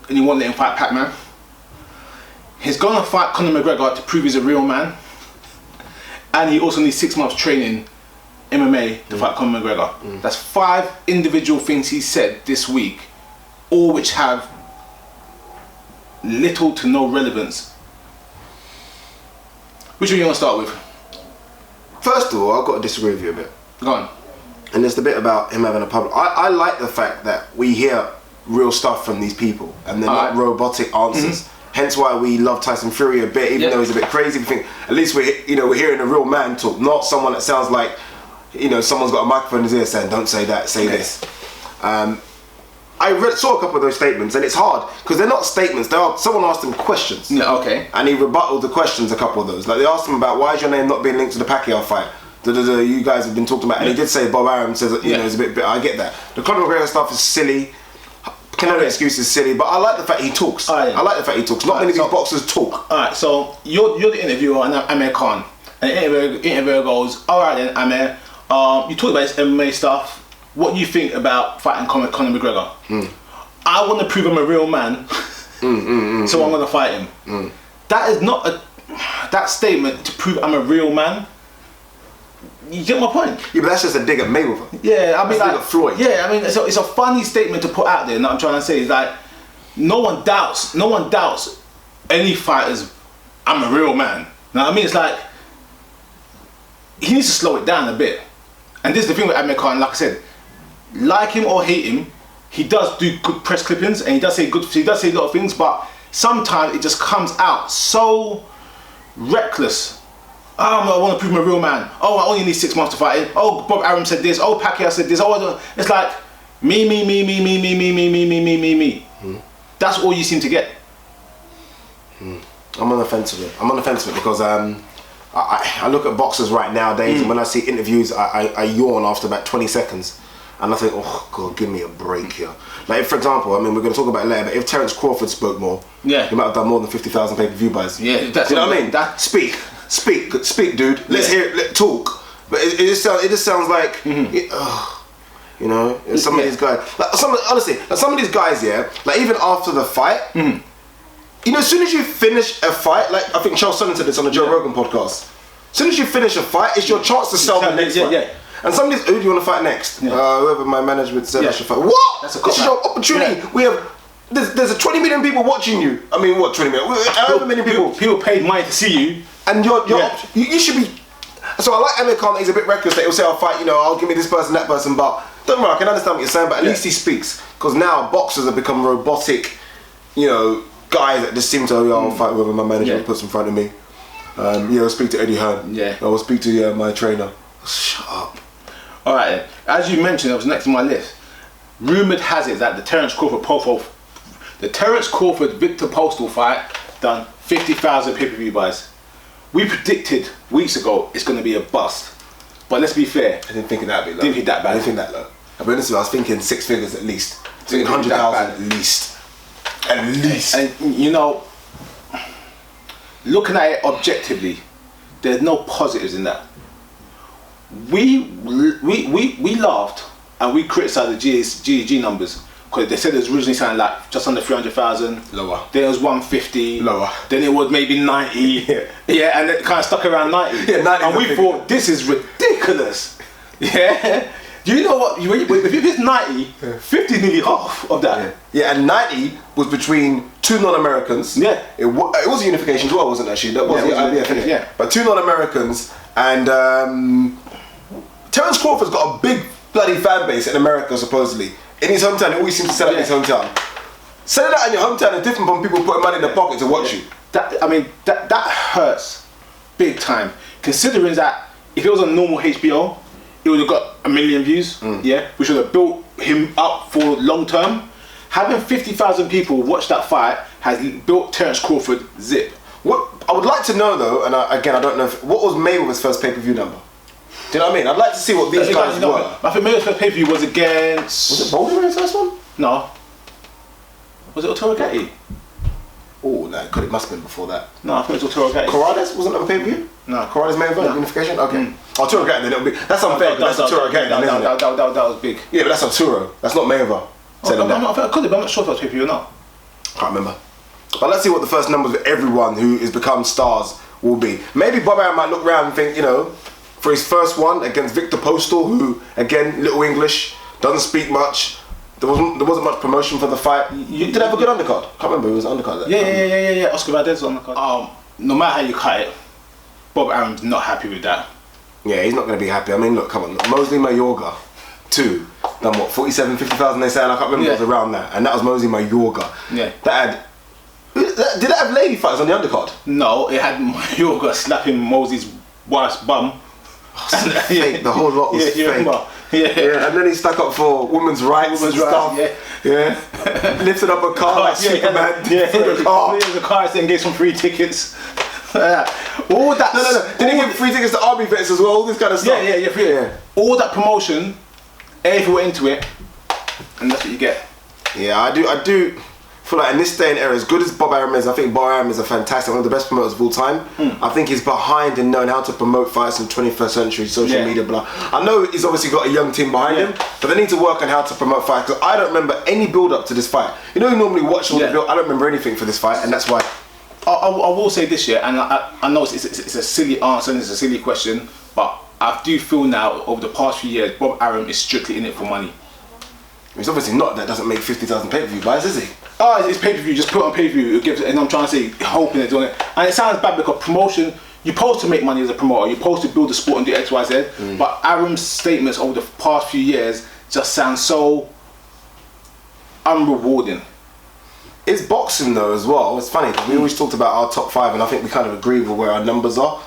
and he won't let him fight Pac-Man. He's gonna fight Conor McGregor to prove he's a real man, and he also needs 6 months training MMA to fight Conor McGregor. That's 5 individual things he said this week, all which have little to no relevance. Which one you want to start with? First of all, I've got to disagree with you a bit. Go on. And it's the bit about him having a public. I like the fact that we hear real stuff from these people and they're not robotic answers. Hence why we love Tyson Fury a bit, even though he's a bit crazy. We think at least we're hearing a real man talk, not someone that sounds like someone's got a microphone in his ear saying, "Don't say that, say this." I saw a couple of those statements, and it's hard because they're not statements. Someone asked him questions. Yeah, okay. And he rebutted the questions. A couple of those, like they asked him about why is your name not being linked to the Pacquiao fight. You guys have been talking about, and he did say Bob Arum says it's a bit. I get that. The Conor McGregor stuff is silly. Canelo excuse is silly, but I like the fact he talks. I like the fact he talks. Not many of these boxers talk. Alright, so you're the interviewer on Amir Khan, and the interviewer goes, "Alright then, Amir, you talked about this MMA stuff. What do you think about fighting Conor McGregor?" I want to prove I'm a real man, so I'm going to fight him. That is not that statement to prove I'm a real man. You get my point? Yeah, but that's just a dig at Mayweather. Yeah, I mean, like Floyd. Yeah, I mean, it's a funny statement to put out there. And what I'm trying to say is like, no one doubts any fighters. I'm a real man. You know what I mean? It's like he needs to slow it down a bit. And this is the thing with Amir Khan. Like I said, like him or hate him, he does do good press clippings and he does say a lot of things. But sometimes it just comes out so reckless. I want to prove I'm a real man. Oh, I only need 6 months to fight it. Oh, Bob Arum said this. Oh, Pacquiao said this. Oh, it's like me. That's all you seem to get. I'm on the fence with it. Because I look at boxers right nowadays, and when I see interviews, I yawn after about 20 seconds, and I think, oh God, give me a break here. Like, if, for example, I mean, we're going to talk about it later, but if Terence Crawford spoke more, he might have done more than 50,000 pay-per-view buys. Yeah, that's you know what I mean. Speak, dude. Let's hear it. Let's talk. But it just sounds like, some of these guys. Like, some of these guys, like even after the fight, as soon as you finish a fight, like I think Charles Sutton said this on the Joe Rogan podcast. As soon as you finish a fight, it's your chance to sell the next fight. Yeah. And some of these, who do you want to fight next? Whoever my management said I should fight. What? This is your opportunity. We have. There's a 20 million people watching you. I mean, what 20 million? However many people. People paid money to see you. And you should be. So I like Amir Khan. He's a bit reckless that he'll say, "I'll fight. I'll give me this person, that person." But don't worry, I can understand what you're saying. But at least he speaks, because now boxers have become robotic. Guys that just seem to, I'll fight whoever my manager puts in front of me. I'll speak to Eddie Hearn. I'll speak to my trainer. Shut up. All right. Then. As you mentioned, it was next on my list. Rumored has it that the Terence Crawford Victor Postal fight done 50,000 pay-per-view buys. We predicted weeks ago it's going to be a bust, but let's be fair. I didn't think it that big. Didn't think that bad. I didn't think that low. I'll be honest with you, I was thinking 6 figures at least. Thinking 100,000 at least. At least. And looking at it objectively, there's no positives in that. We laughed and we criticised the GEG numbers. Because they said it was originally sounding like just under 300,000. Lower. Then it was 150. Lower. Then it was maybe 90. Yeah, and it kind of stuck around 90. Yeah, 90. And we thought, this is ridiculous. Yeah. Do you know what? If it's 90, 50 is nearly half of that. Yeah, and 90 was between two non-Americans. Yeah. It was a unification as well, wasn't it, actually? That was the IBF, innit? Yeah. But two non-Americans, and Terence Crawford's got a big bloody fan base in America, supposedly. In his hometown, he always seems to sell out in his hometown. Selling out in your hometown is different from people putting money in their pocket to watch you. That hurts big time. Considering that if it was on normal HBO, it would have got 1 million views, which would have built him up for long term. Having 50,000 people watch that fight has built Terence Crawford zip. What I would like to know though, and I don't know what was Mayweather's first pay-per-view number. Do you know what I mean? I'd like to see what these guys were. I think Mayweather's first pay-per-view was against... Was it Boulder in his first one? No. Was it Otto Gatti? Oh, no, it must have been before that. No, I think it was Otto Gatti. Corrales wasn't that a pay-per-view? No. Corrales Mayweather unification? Okay. Arturo Gatti, then it'll be... That's unfair, because that's Arturo Gatti, isn't it? That was big. Yeah, but that's Arturo. That's not Mayweather. I could have, but I'm not sure if that was pay-per-view or not. Can't remember. But let's see what the first numbers of everyone who has become stars will be. Maybe Bob Arum might look around and think, you know, for his first one against Victor Postal, who, again, little English, doesn't speak much. There wasn't much promotion for the fight. You did have a good undercard. Can't remember who was undercard. Yeah. Oscar Valdez was undercard. No matter how you cut it, Bob Arum's not happy with that. Yeah, he's not going to be happy. I mean, look, come on. Mosley Mayorga, 2, done what, 47, 50,000 they said? I can't remember, it was around that. And that was Mosley Mayorga. Yeah. Did it have lady fighters on the undercard? No, it had Mayorga slapping Mosley's wife's bum. Fake. The whole lot was fake. Yeah, and then he stuck up for women's rights and stuff. Yeah. Lifted up a car like Superman through the car. The car and gave some free tickets. All that. No. Did he give free tickets to army vets as well? All this kind of stuff. Yeah. All that promotion, everything went into it, and that's what you get. Yeah, I do feel like in this day and era, as good as Bob Arum is, I think Bob Arum is one of the best promoters of all time. I think he's behind in knowing how to promote fights in the 21st century, social media, blah. I know he's obviously got a young team behind him, but they need to work on how to promote fights, because I don't remember any build up to this fight. You know, you normally watch all the build, I don't remember anything for this fight, and that's why. I will say this year, and I know it's a silly answer and it's a silly question, but I do feel now, over the past few years, Bob Arum is strictly in it for money. He's obviously not. That doesn't make 50,000 pay-per-view buys, is he? It's pay-per-view, just put on pay-per-view, and I'm trying to say, hoping it's doing it. And it sounds bad because promotion, you're supposed to make money as a promoter, you're supposed to build the sport and do X, Y, Z, but Arum's statements over the past few years just sound so unrewarding. It's boxing though as well. It's funny because we always talked about our top 5, and I think we kind of agree with where our numbers are.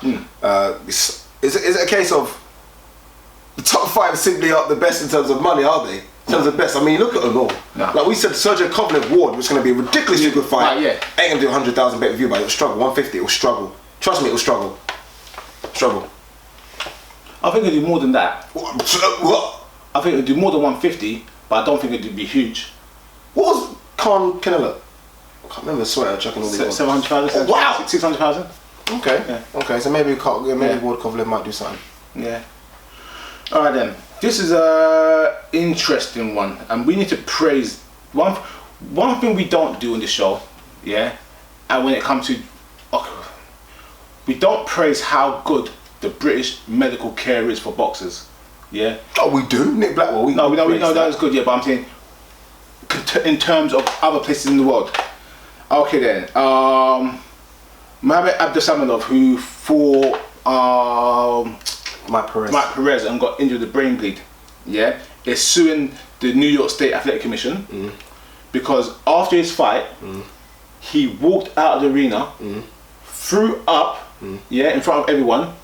Is it a case of the top 5 simply aren't the best in terms of money, are they? In terms of best, I mean, look at them all. Like we said, Sergio Kovalev Ward, which is going to be a ridiculously good fight. Ain't going to do 100,000 pay-per-view, but it'll struggle. 150, it'll struggle. Trust me, it'll struggle. I think it'll do more than that. What? I think it'll do more than 150, but I don't think it'll be huge. What was Khan Canelo? I can't remember. Swear, I'm checking all these. 700,000. Wow. 600,000. Okay. Okay. So maybe Ward Kovalev might do something. Yeah. All right then. This is a interesting one, and we need to praise one thing we don't do on this show. Yeah. And when it comes to, we don't praise how good the British medical care is for boxers. Yeah. Oh, we do. Nick Blackwell. We know that is good. Yeah, but I'm saying in terms of other places in the world. Okay then, Mohamed Abdusamanov, who fought Mike Perez and got injured with a brain bleed, is suing the New York State Athletic Commission because after his fight, he walked out of the arena, threw up, in front of everyone,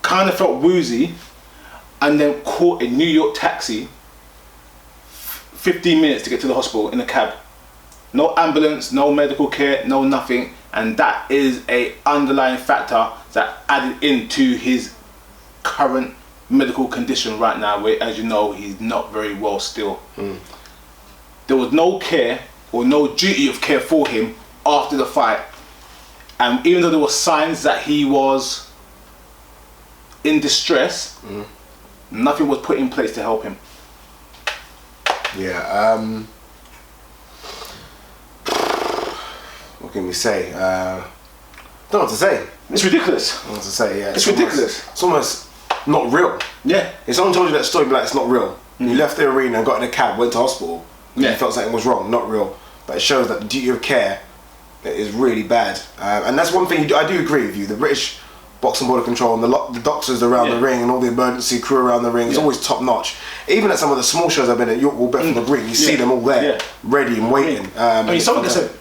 kind of felt woozy, and then caught a New York taxi 15 minutes to get to the hospital in a cab. No ambulance, no medical care, no nothing, and that is a underlying factor that added into his current medical condition right now, where, as you know, he's not very well still. There was no care or no duty of care for him after the fight, and even though there were signs that he was in distress, nothing was put in place to help him. Yeah. What can we say? Don't know what to say. It's ridiculous. I don't know what to say. Yeah. It's ridiculous. It's almost. not real. Yeah. If someone told you that story, you'd be like, it's not real. You left the arena and got in a cab, went to hospital, and you felt something was wrong, not real. But it shows that the duty of care is really bad. And that's one thing I do agree with you. The British Boxing Board of Control and the doctors around the ring and all the emergency crew around the ring is always top notch. Even at some of the small shows I've been at, York will bet from the ring, you see them all there, ready and waiting. I mean,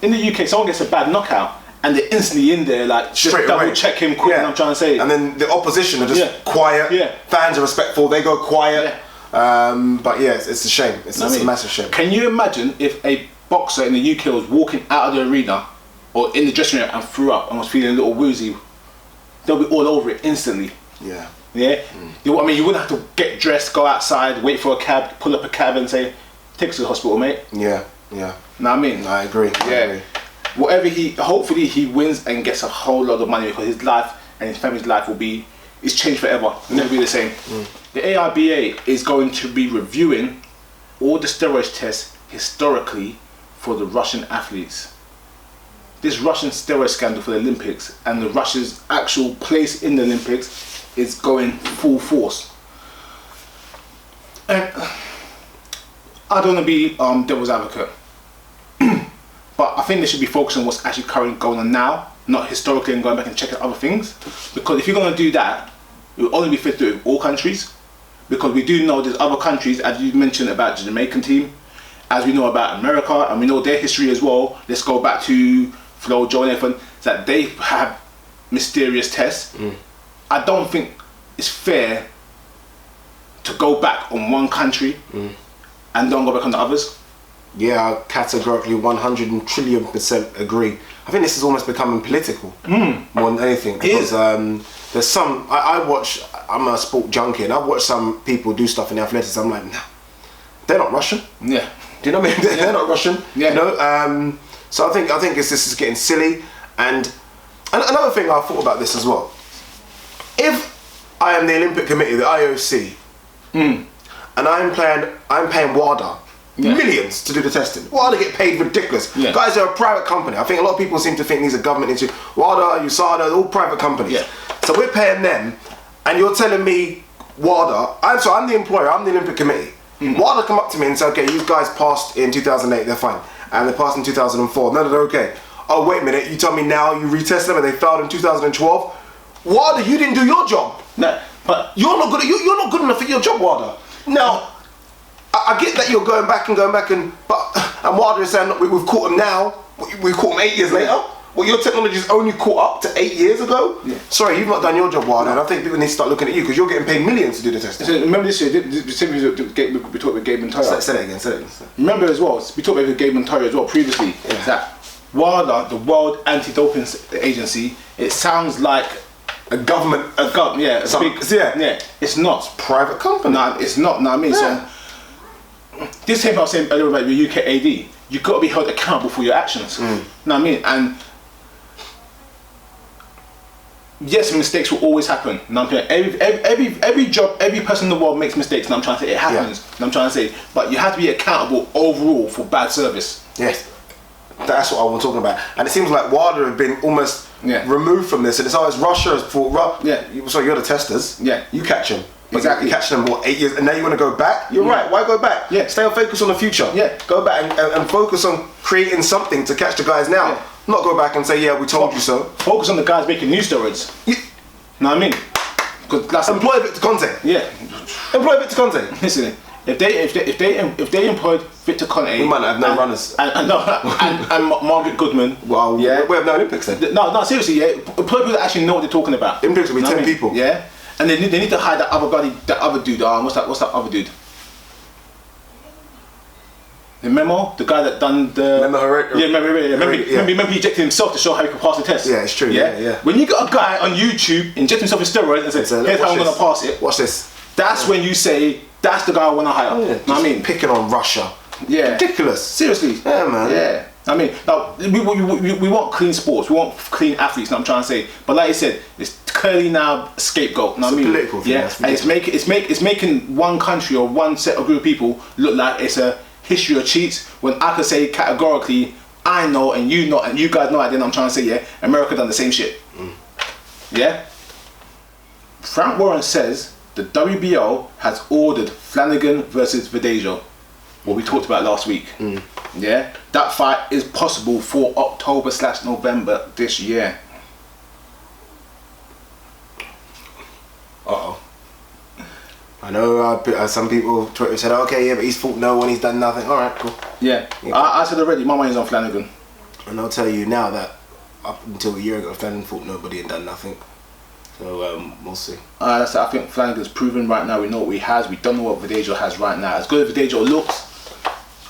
in the UK, someone gets a bad knockout and they're instantly in there, like, just double check him quick, I'm trying to say. And then the opposition are just quiet, fans are respectful, they go quiet. But yeah, it's a shame. It's a massive shame. Can you imagine if a boxer in the UK was walking out of the arena or in the dressing room and threw up and was feeling a little woozy? They'll be all over it instantly. Yeah. I mean, you wouldn't have to get dressed, go outside, wait for a cab, pull up a cab and say, take us to the hospital, mate. Yeah. Know what I mean? I agree. Whatever hopefully he wins and gets a whole lot of money, because his life and his family's life is changed forever. It'll never be the same. The ARBA is going to be reviewing all the steroid tests historically for the Russian athletes. This Russian steroid scandal for the Olympics and the Russia's actual place in the Olympics is going full force. And I don't want to be devil's advocate, but I think they should be focusing on what's actually currently going on now, not historically and going back and checking other things. Because if you're going to do that, it will only be fit to do it in all countries. Because we do know there's other countries, as you mentioned about the Jamaican team, as we know about America, and we know their history as well. Let's go back to Flo, Joe and everyone, that they have mysterious tests. I don't think it's fair to go back on one country and don't go back on the others. Yeah, I categorically 100 trillion% agree. I think this is almost becoming political more than anything. Because there's some, I'm a sport junkie and I've watched some people do stuff in the athletics. I'm like, nah, they're not Russian. Yeah. Do you know what I mean? They're not Russian. Yeah. You know? So I think this is getting silly. And another thing I thought about this as well. If I am the Olympic Committee, the IOC, and I'm paying WADA millions to do the testing. WADA get paid ridiculous. Guys are a private company. I think a lot of people seem to think these are government issues. WADA, USADA, all private companies. So we're paying them, and you're telling me WADA, I'm the employer, I'm the Olympic Committee. WADA come up to me and say, okay, you guys passed in 2008, they're fine. And they passed in 2004. No, they're okay. Oh, wait a minute, you tell me now you retest them and they failed in 2012? WADA, you didn't do your job. No, but you're not good enough at your job, WADA. Now, I get that you're going back and WADA is saying we've caught them now. We've caught them 8 years later. Well, your technology's only caught up to 8 years ago. Sorry, you've not done your job, WADA. And I think people need to start looking at you because you're getting paid millions to do the testing. So remember this year, we talked about Gabe Montoya. Say that again. Remember as well, we talked about Gabe Montoya as well previously. That WADA, the World Anti-Doping Agency, it sounds like a government, it's not. It's a private company. No, it's not. No, I mean, so this thing I was saying earlier about the UK AD, you've got to be held accountable for your actions. Know what I mean? And yes, mistakes will always happen. Know what I'm saying? Every job, every person in the world makes mistakes. Know what I'm trying to say? It happens. Know what I'm trying to say? But you have to be accountable overall for bad service. Yes. That's what I was talking about. And it seems like WADA have been almost removed from this. And it's always Russia's fault. Sorry, you're the testers. Yeah. You catch them. Exactly. You catch them, 8 years, and now you want to go back? You're right. Why go back? Stay on focus on the future. Go back and focus on creating something to catch the guys now. Not go back and say, we told you so. Focus on the guys making new steroids. Know what I mean? Because that's employ Victor Conte. Employ Victor Conte. Listen, if they employed Victor Conte, we might not have no runners. And Margaret Goodman. Well, we have no Olympics then. No, seriously, employ people that actually know what they're talking about. Olympics will be 10 people. Yeah. And they need to hire that other guy, that other dude. What's that other dude? The Memo, the guy that done the. Remember he injected himself to show how he could pass the test. Yeah, it's true. Yeah. When you got a guy on YouTube injecting himself with steroids and says, "Here's how I'm gonna pass it." Watch this. That's when you say, "That's the guy I want to hire." Know what I mean? Picking on Russia. Yeah. Ridiculous. Seriously. Yeah, man. Yeah. I mean, we want clean sports. We want clean athletes. Know what I'm trying to say. But like you said, it's clearly now a scapegoat. Know what I mean? Political thing. Yeah. And it's making one country or one set of group of people look like it's a history of cheats. When I could say categorically, I know and you know and you guys know. I didn't. I'm trying to say, America done the same shit. Yeah. Frank Warren says the WBO has ordered Flanagan versus Verdejo, what we talked about last week. Yeah, that fight is possible for October/November this year. I know some people Twitter said, okay, yeah, but he's fought no one, he's done nothing. All right, cool. Yeah, I said already, my money's on Flanagan. And I'll tell you now that up until a year ago, Flanagan fought nobody and done nothing. So we'll see. I think Flanagan's proven right now. We know what he has. We don't know what Verdejo has right now. As good as Verdejo looks,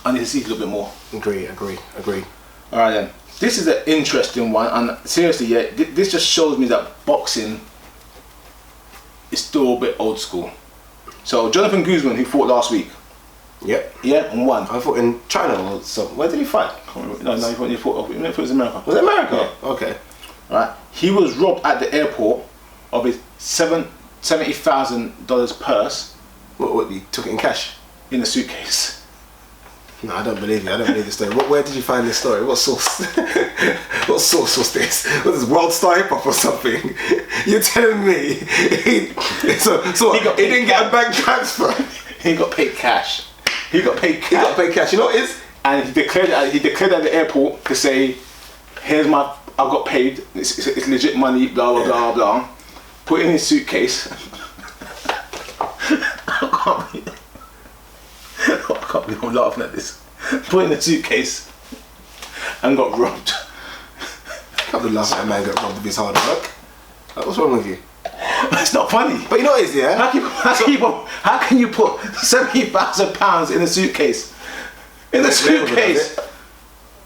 I need to see a little bit more. Agree. All right then. This is an interesting one, and seriously, yeah, this just shows me that boxing is still a bit old school. So Jonathan Guzman, who fought last week. Yep. Yeah, and won. I fought in China or something. Where did he fight? No, he fought in America. Was it America? Yeah. Okay. Right. He was robbed at the airport of his $70,000 purse. What? He took it in cash? In a suitcase. No, I don't believe you. I don't believe this story. Where did you find this story? What source? What source was this? Was this World Star Hip Hop or something? You're telling me he didn't get a bank transfer? He got paid cash. He got paid cash. You know what it is? And he declared at the airport to say, "Here's I got paid. It's legit money. Blah blah blah blah." Put it in his suitcase. I can't believe I'm laughing at this. Put it in a suitcase and got robbed. I can't believe laughing at a man got robbed of his hard work. What's wrong with you? It's not funny. But you know what it is, yeah? How can you put £70,000 in a suitcase? In a suitcase?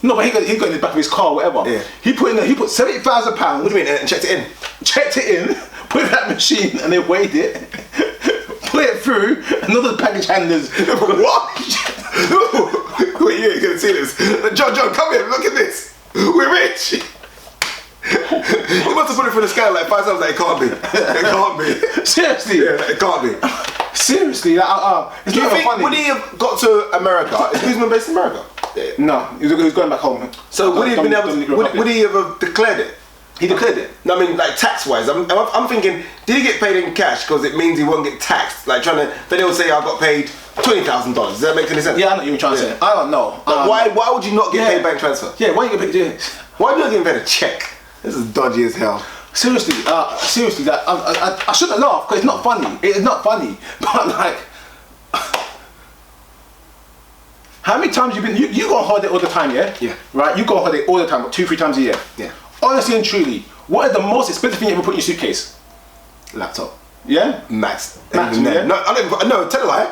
No, but he got it in the back of his car, whatever. Yeah. He put £70,000. What do you mean? And checked it in? Checked it in, put it in that machine, and they weighed it. Put it through, and all the package handlers. What? Wait, you ain't gonna see this. John, come here, look at this. We're rich. You must have put it through the scale like 5 times. Like, it can't be. It can't be. Seriously? Yeah, it can't be. Seriously? It's do you not think funny. would he have got to America? Is Guzman based in America? Yeah. No, he was going back home. So would he have been able to, would he have declared it? He declared it. No, I mean, like tax-wise. I'm thinking, did he get paid in cash because it means he won't get taxed? Like then he'll say, I got paid $20,000. Does that make any sense? Yeah, I know what you're trying to say. I don't know. Why would you not get paid bank transfer? Yeah, why you get paid? Yeah. Why are you not getting paid a check? This is dodgy as hell. Seriously, that I shouldn't laugh because it's not funny. It is not funny. But like, how many times you go on holiday all the time, yeah? Yeah. Right? You go on holiday all the time, 2-3 times a year. Yeah. Honestly and truly, what is the most expensive thing you ever put in your suitcase? Laptop. Yeah? Max. Max, yeah? yeah? No, I don't. No, tell a lie.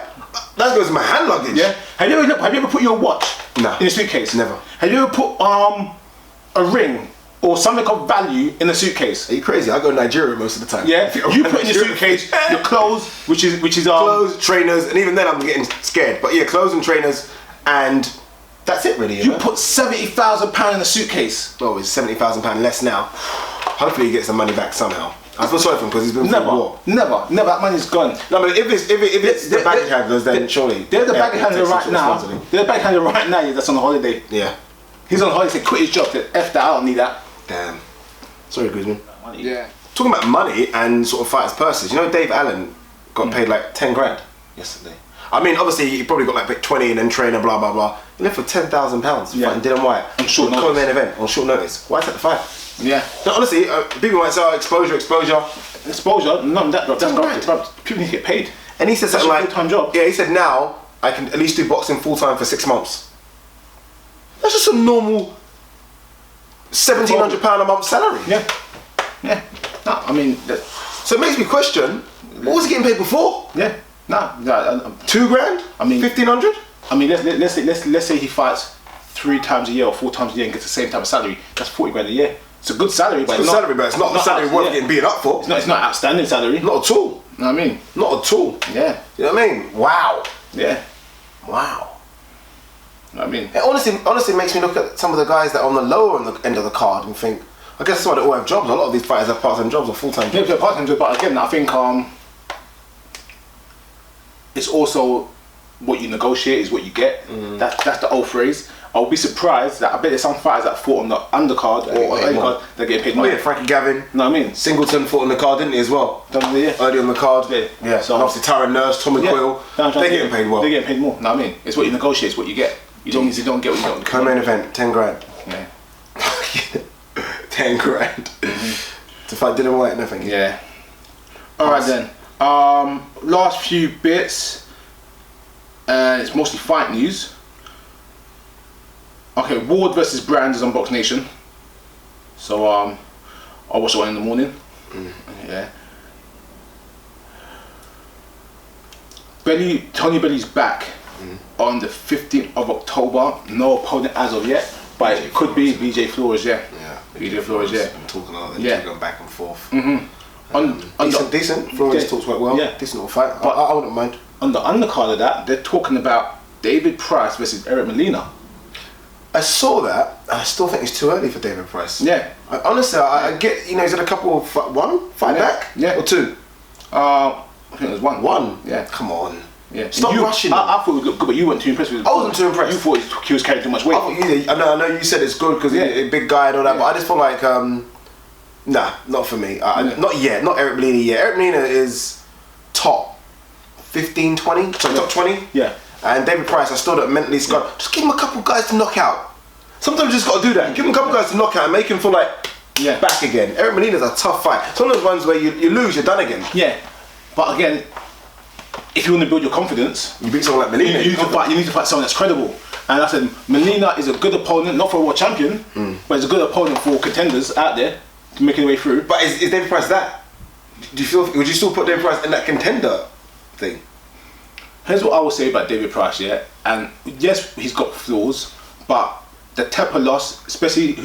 That goes in my hand luggage. Yeah. Have you ever put your watch in a suitcase? Never. Have you ever put a ring or something of value in a suitcase? Are you crazy? I go to Nigeria most of the time. Yeah. You put in your suitcase your clothes, which is clothes, trainers, and even then I'm getting scared. But yeah, clothes and trainers, and that's it really. You put £70,000 in a suitcase. Oh, it's £70,000 less now. Hopefully he gets the money back somehow. I feel sorry for him because he's been through war. Never. That money's gone. No, but if it's the baggage handlers, then surely they're the baggage handler right now. They're the baggage handler right now. That's on holiday. Yeah. He's on holiday. Quit his job. F that. I don't need that. Damn. Sorry, Guzman. Money. Yeah. Talking about money and sort of fighters' purses. You know, Dave Allen got paid like 10 grand yesterday. I mean, obviously he probably got like 20 and then trainer, blah blah blah. He left for £10,000 fighting Dylan White on short notice. Co-main event on short notice. Why take the fight? Yeah. No, honestly, people might say, oh, exposure. No, that's corrupt. People need to get paid. And he said something like, full-time job. Yeah, he said now I can at least do boxing full time for 6 months. That's just a normal £1,700 a month salary. Yeah. No, I mean, so it makes me question, what was he getting paid before? Yeah. No. 2 grand? I mean, 1,500? I mean, let's say he fights 3 times a year or 4 times a year and gets the same type of salary. That's 40 grand a year. It's a good salary, but it's not the salary worth getting beat up for. It's not outstanding salary. Not at all. You know what I mean? Not at all. Yeah. You know what I mean? Wow. Yeah. Wow. You know what I mean? It honestly makes me look at some of the guys that are on the lower end of the card and think, I guess that's why they all have jobs. A lot of these fighters have part-time jobs or full-time jobs. Yeah, part-time jobs, but again, I think it's also what you negotiate is what you get. That's the old phrase. I'll be surprised that I bet there's some fighters that fought on the undercard or early card that get paid more. Oh yeah, Frankie Gavin. Know what I mean? Singleton fought on the card, didn't he, as well? Yeah. Early on the card. Yeah. So and obviously Tyron Nurse, Tommy Quill, they're getting paid well. They're getting paid more. Know what I mean? It's what you negotiate, it's what you get. You don't get what you don't. Co-main event, 10 grand. Yeah. 10 grand. To fight Dylan White, nothing. Yeah. Alright then. Last few bits. It's mostly fight news. Okay, Ward versus Brand is on Box Nation. So I'll watch that one in the morning. Yeah. Tony Belly's back on the 15th of October. No opponent as of yet, but it could be BJ Flores, yeah. BJ Flores, yeah. Been talking a lot, then going back and forth. Decent. Flores talks quite well. Yeah. Decent little fight. But I wouldn't mind. On the undercard of that, they're talking about David Price versus Eric Molina. I saw that. I still think it's too early for David Price. Yeah. Honestly, I get, he's had a couple of one fight back? Yeah. Or two? I think it was one. One? Yeah. Come on. Yeah. Stop rushing. I thought it would look good, but you weren't too impressed with it. I wasn't too impressed. You thought he was carrying too much weight. I know you said it's good because he's a big guy and all that, but I just feel like, nah, not for me. Not yet. Not Eric Molina yet. Eric Molina is top 15, 20? Sorry, top 20? Yeah. And David Price, I still don't mentally scarred. Just give him a couple guys to knock out. Sometimes you just got to do that. Give him a couple guys to knock out and make him feel like back again. Eric Molina's a tough fight. Some of those ones where you lose, you're done again. Yeah. But again, if you want to build your confidence, you beat someone like Molina. You need to fight someone that's credible. And I said, Molina is a good opponent, not for a world champion, but he's a good opponent for contenders out there to make their way through. But is David Price that? Would you still put David Price in that contender thing? Here's what I will say about David Price, and yes, he's got flaws, but the Tepper loss, especially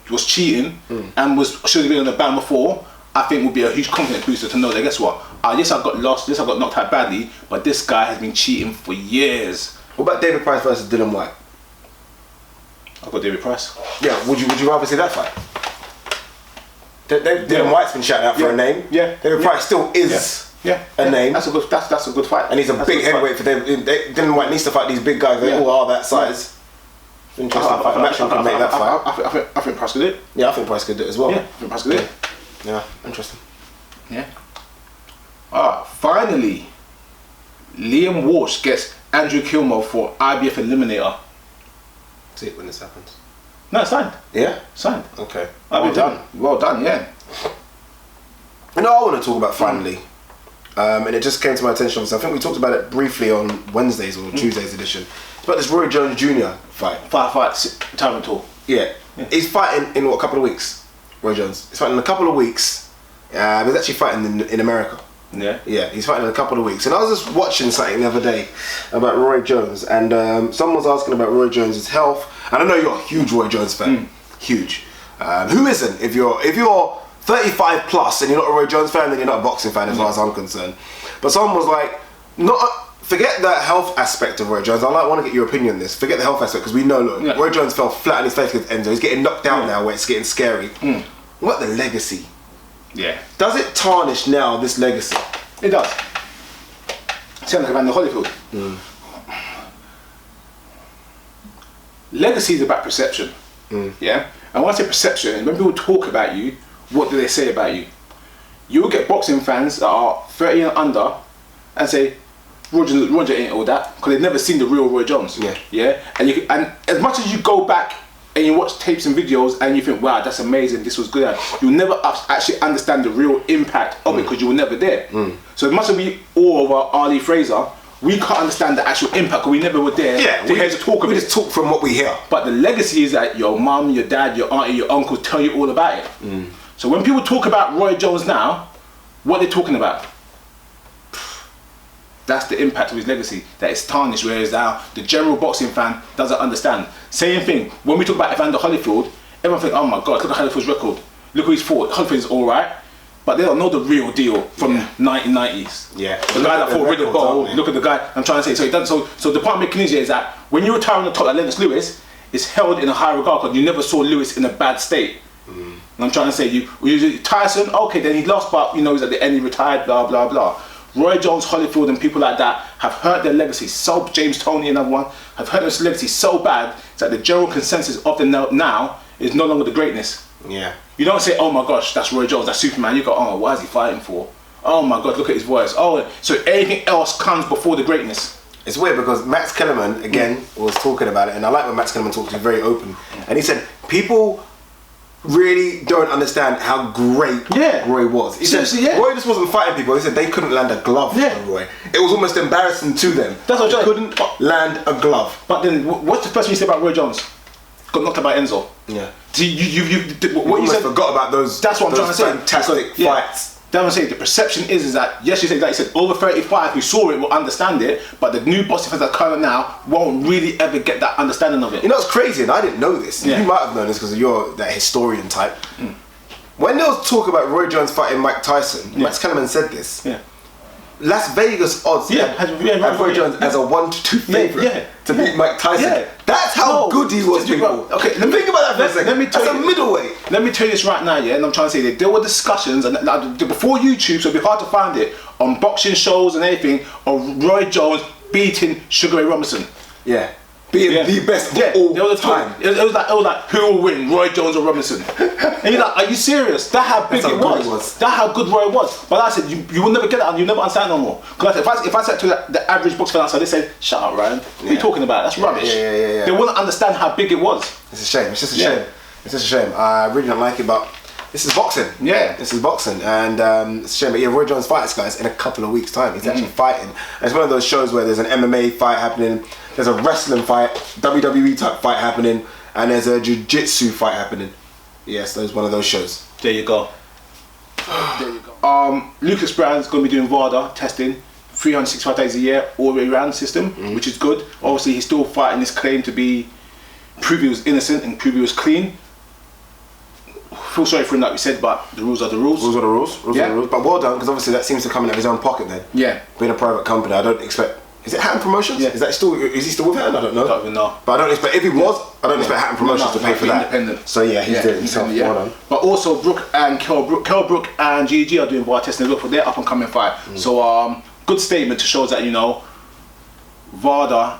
was cheating and should have been on the ban before, I think would be a huge confidence booster to know that guess what? Yes, I got lost, yes, I got knocked out badly, but this guy has been cheating for years. What about David Price versus Dylan White? I've got David Price. Yeah, would you rather see that fight? Dylan White's been shouting out for a name. Yeah. David Price still is a name. That's a good fight. And he's a big heavyweight for David. Dylan White needs to fight these big guys. They all are that size. Interesting fight. Matchroom could make that fight. I think Price could do it. Yeah, I think Price could do it as well. Yeah, I think Price could do it. Yeah, interesting. Yeah. Finally, Liam Walsh gets Andrew Kilmo for IBF Eliminator. See it when this happens. No, it's signed. Yeah? Signed. Okay. Well done. Well done, yeah. You know, I want to talk about finally, and it just came to my attention. I think we talked about it briefly on Wednesday's or Tuesday's edition. It's about this Roy Jones Jr. fight. Fight, retirement tour. Yeah. He's fighting in a couple of weeks, Roy Jones. He's fighting in a couple of weeks. He's actually fighting in America. Yeah. Yeah, he's fighting in a couple of weeks. And I was just watching something the other day about Roy Jones, and someone was asking about Roy Jones' health. And I know you're a huge Roy Jones fan. Huge. Who isn't? If you're 35 plus and you're not a Roy Jones fan, then you're not a boxing fan as far as I'm concerned. But someone was like, forget the health aspect of Roy Jones. I want to get your opinion on this. Forget the health aspect, because we know, look, Roy Jones fell flat on his face against Enzo. He's getting knocked out now where it's getting scary. What the legacy? Yeah. Does it tarnish now this legacy? It does. Same like Evander Holyfield. Legacy is about perception. Yeah? And when I say perception, when people talk about you, what do they say about you? You will get boxing fans that are 30 and under and say, Roger ain't all that, because they've never seen the real Roy Jones. Yeah. And as much as you go back and you watch tapes and videos and you think, wow, that's amazing, this was good, you'll never actually understand the real impact of it because you were never there. So as much as we all over Ali Fraser, we can't understand the actual impact because we never were there. We just talk from what we hear. But the legacy is that your mum, your dad, your auntie, your uncle tell you all about it. So when people talk about Roy Jones now, what they're talking about? That's the impact of his legacy, that it's tarnished, whereas now the general boxing fan doesn't understand. Same thing, when we talk about Evander Holyfield, everyone thinks, oh my God, look at Holyfield's record. Look who he's fought. Holyfield's alright, but they don't know the real deal from 1990s. Yeah. The guy that fought Riddick Bowe, look at the guy, I'm trying to say, so the point I'm making is that when you retire on the top like Lennox Lewis, it's held in a high regard because you never saw Lewis in a bad state. And I'm trying to say, Tyson, okay, then he lost, but he's at the end, he retired, blah, blah, blah. Roy Jones, Holyfield, and people like that have hurt their legacy. So James Toney, another one, have hurt their legacy so bad that the general consensus of them now is no longer the greatness. Yeah. You don't say, oh my gosh, that's Roy Jones, that's Superman. You go, oh, what is he fighting for? Oh my God, look at his voice. Oh, so everything else comes before the greatness. It's weird because Max Kellerman, again, was talking about it, and I like when Max Kellerman talks, he's very open. And he said, people really don't understand how great Roy was. He said, Roy just wasn't fighting people. He said they couldn't land a glove on Roy. It was almost embarrassing to them. That's what they couldn't land a glove. But then, what's the first thing you say about Roy Jones? Got knocked out by Enzo. Yeah. So what you said, forgot about those. That's what I'm trying to say. Fantastic fights. That's what I'm saying. The perception is that, yes, you said that. You said over 35 who saw it will understand it, but the new boxing fans that are coming now won't really ever get that understanding of it. You know what's crazy, and I didn't know this. You might have known this because you're that historian type. When there was talk about Roy Jones fighting Mike Tyson, Max Kellerman said this. Las Vegas odds had Roy Jones as a 1-2 favourite to beat Mike Tyson. That's how good he was, people. Okay, think about that for a second. Let me tell you, a middleweight. Let me tell you this right now, and I'm trying to say that there were discussions, and before YouTube, so it'd be hard to find it, on boxing shows and anything, of Roy Jones beating Sugar Ray Robinson. Yeah. Being the best of all time. It was like, who will win, Roy Jones or Robinson? And you're like, are you serious? That's how big it was. That's how good Roy was. But like I said, you will never get that, and you never understand no more. Because if I said to the average box fan outside, they said, shut up, Ryan. What are you talking about? That's rubbish. They wouldn't understand how big it was. It's a shame. It's just a shame. It's just a shame. I really don't like it, but this is boxing. This is boxing, and it's a shame. But Roy Jones fights, guys, in a couple of weeks' time. He's actually fighting. And it's one of those shows where there's an MMA fight happening, there's a wrestling fight, WWE type fight happening, and there's a jiu-jitsu fight happening. Yes, there's one of those shows. There you go. Lucas Brown's going to be doing VADA testing 365 days a year, all the way around system, which is good. Obviously, he's still fighting his claim to prove he was innocent and prove he was clean. Feel sorry for him, like we said, but the rules are the rules. Rules are the rules. Rules are the rules. But well done, because obviously that seems to come out of his own pocket then. Yeah. Being a private company, I don't expect. Is it Hatton Promotions? Yeah. Is he still with Hatton? I don't know. I don't even know. But I don't expect, if he was, I don't expect Hatton Promotions to pay for that. Independent. So yeah, he's doing it himself. Well done. But also Brooke and Kell Brook and GG are doing VAR testing to look for their up and coming fight. So good statement to show that, you know, VADA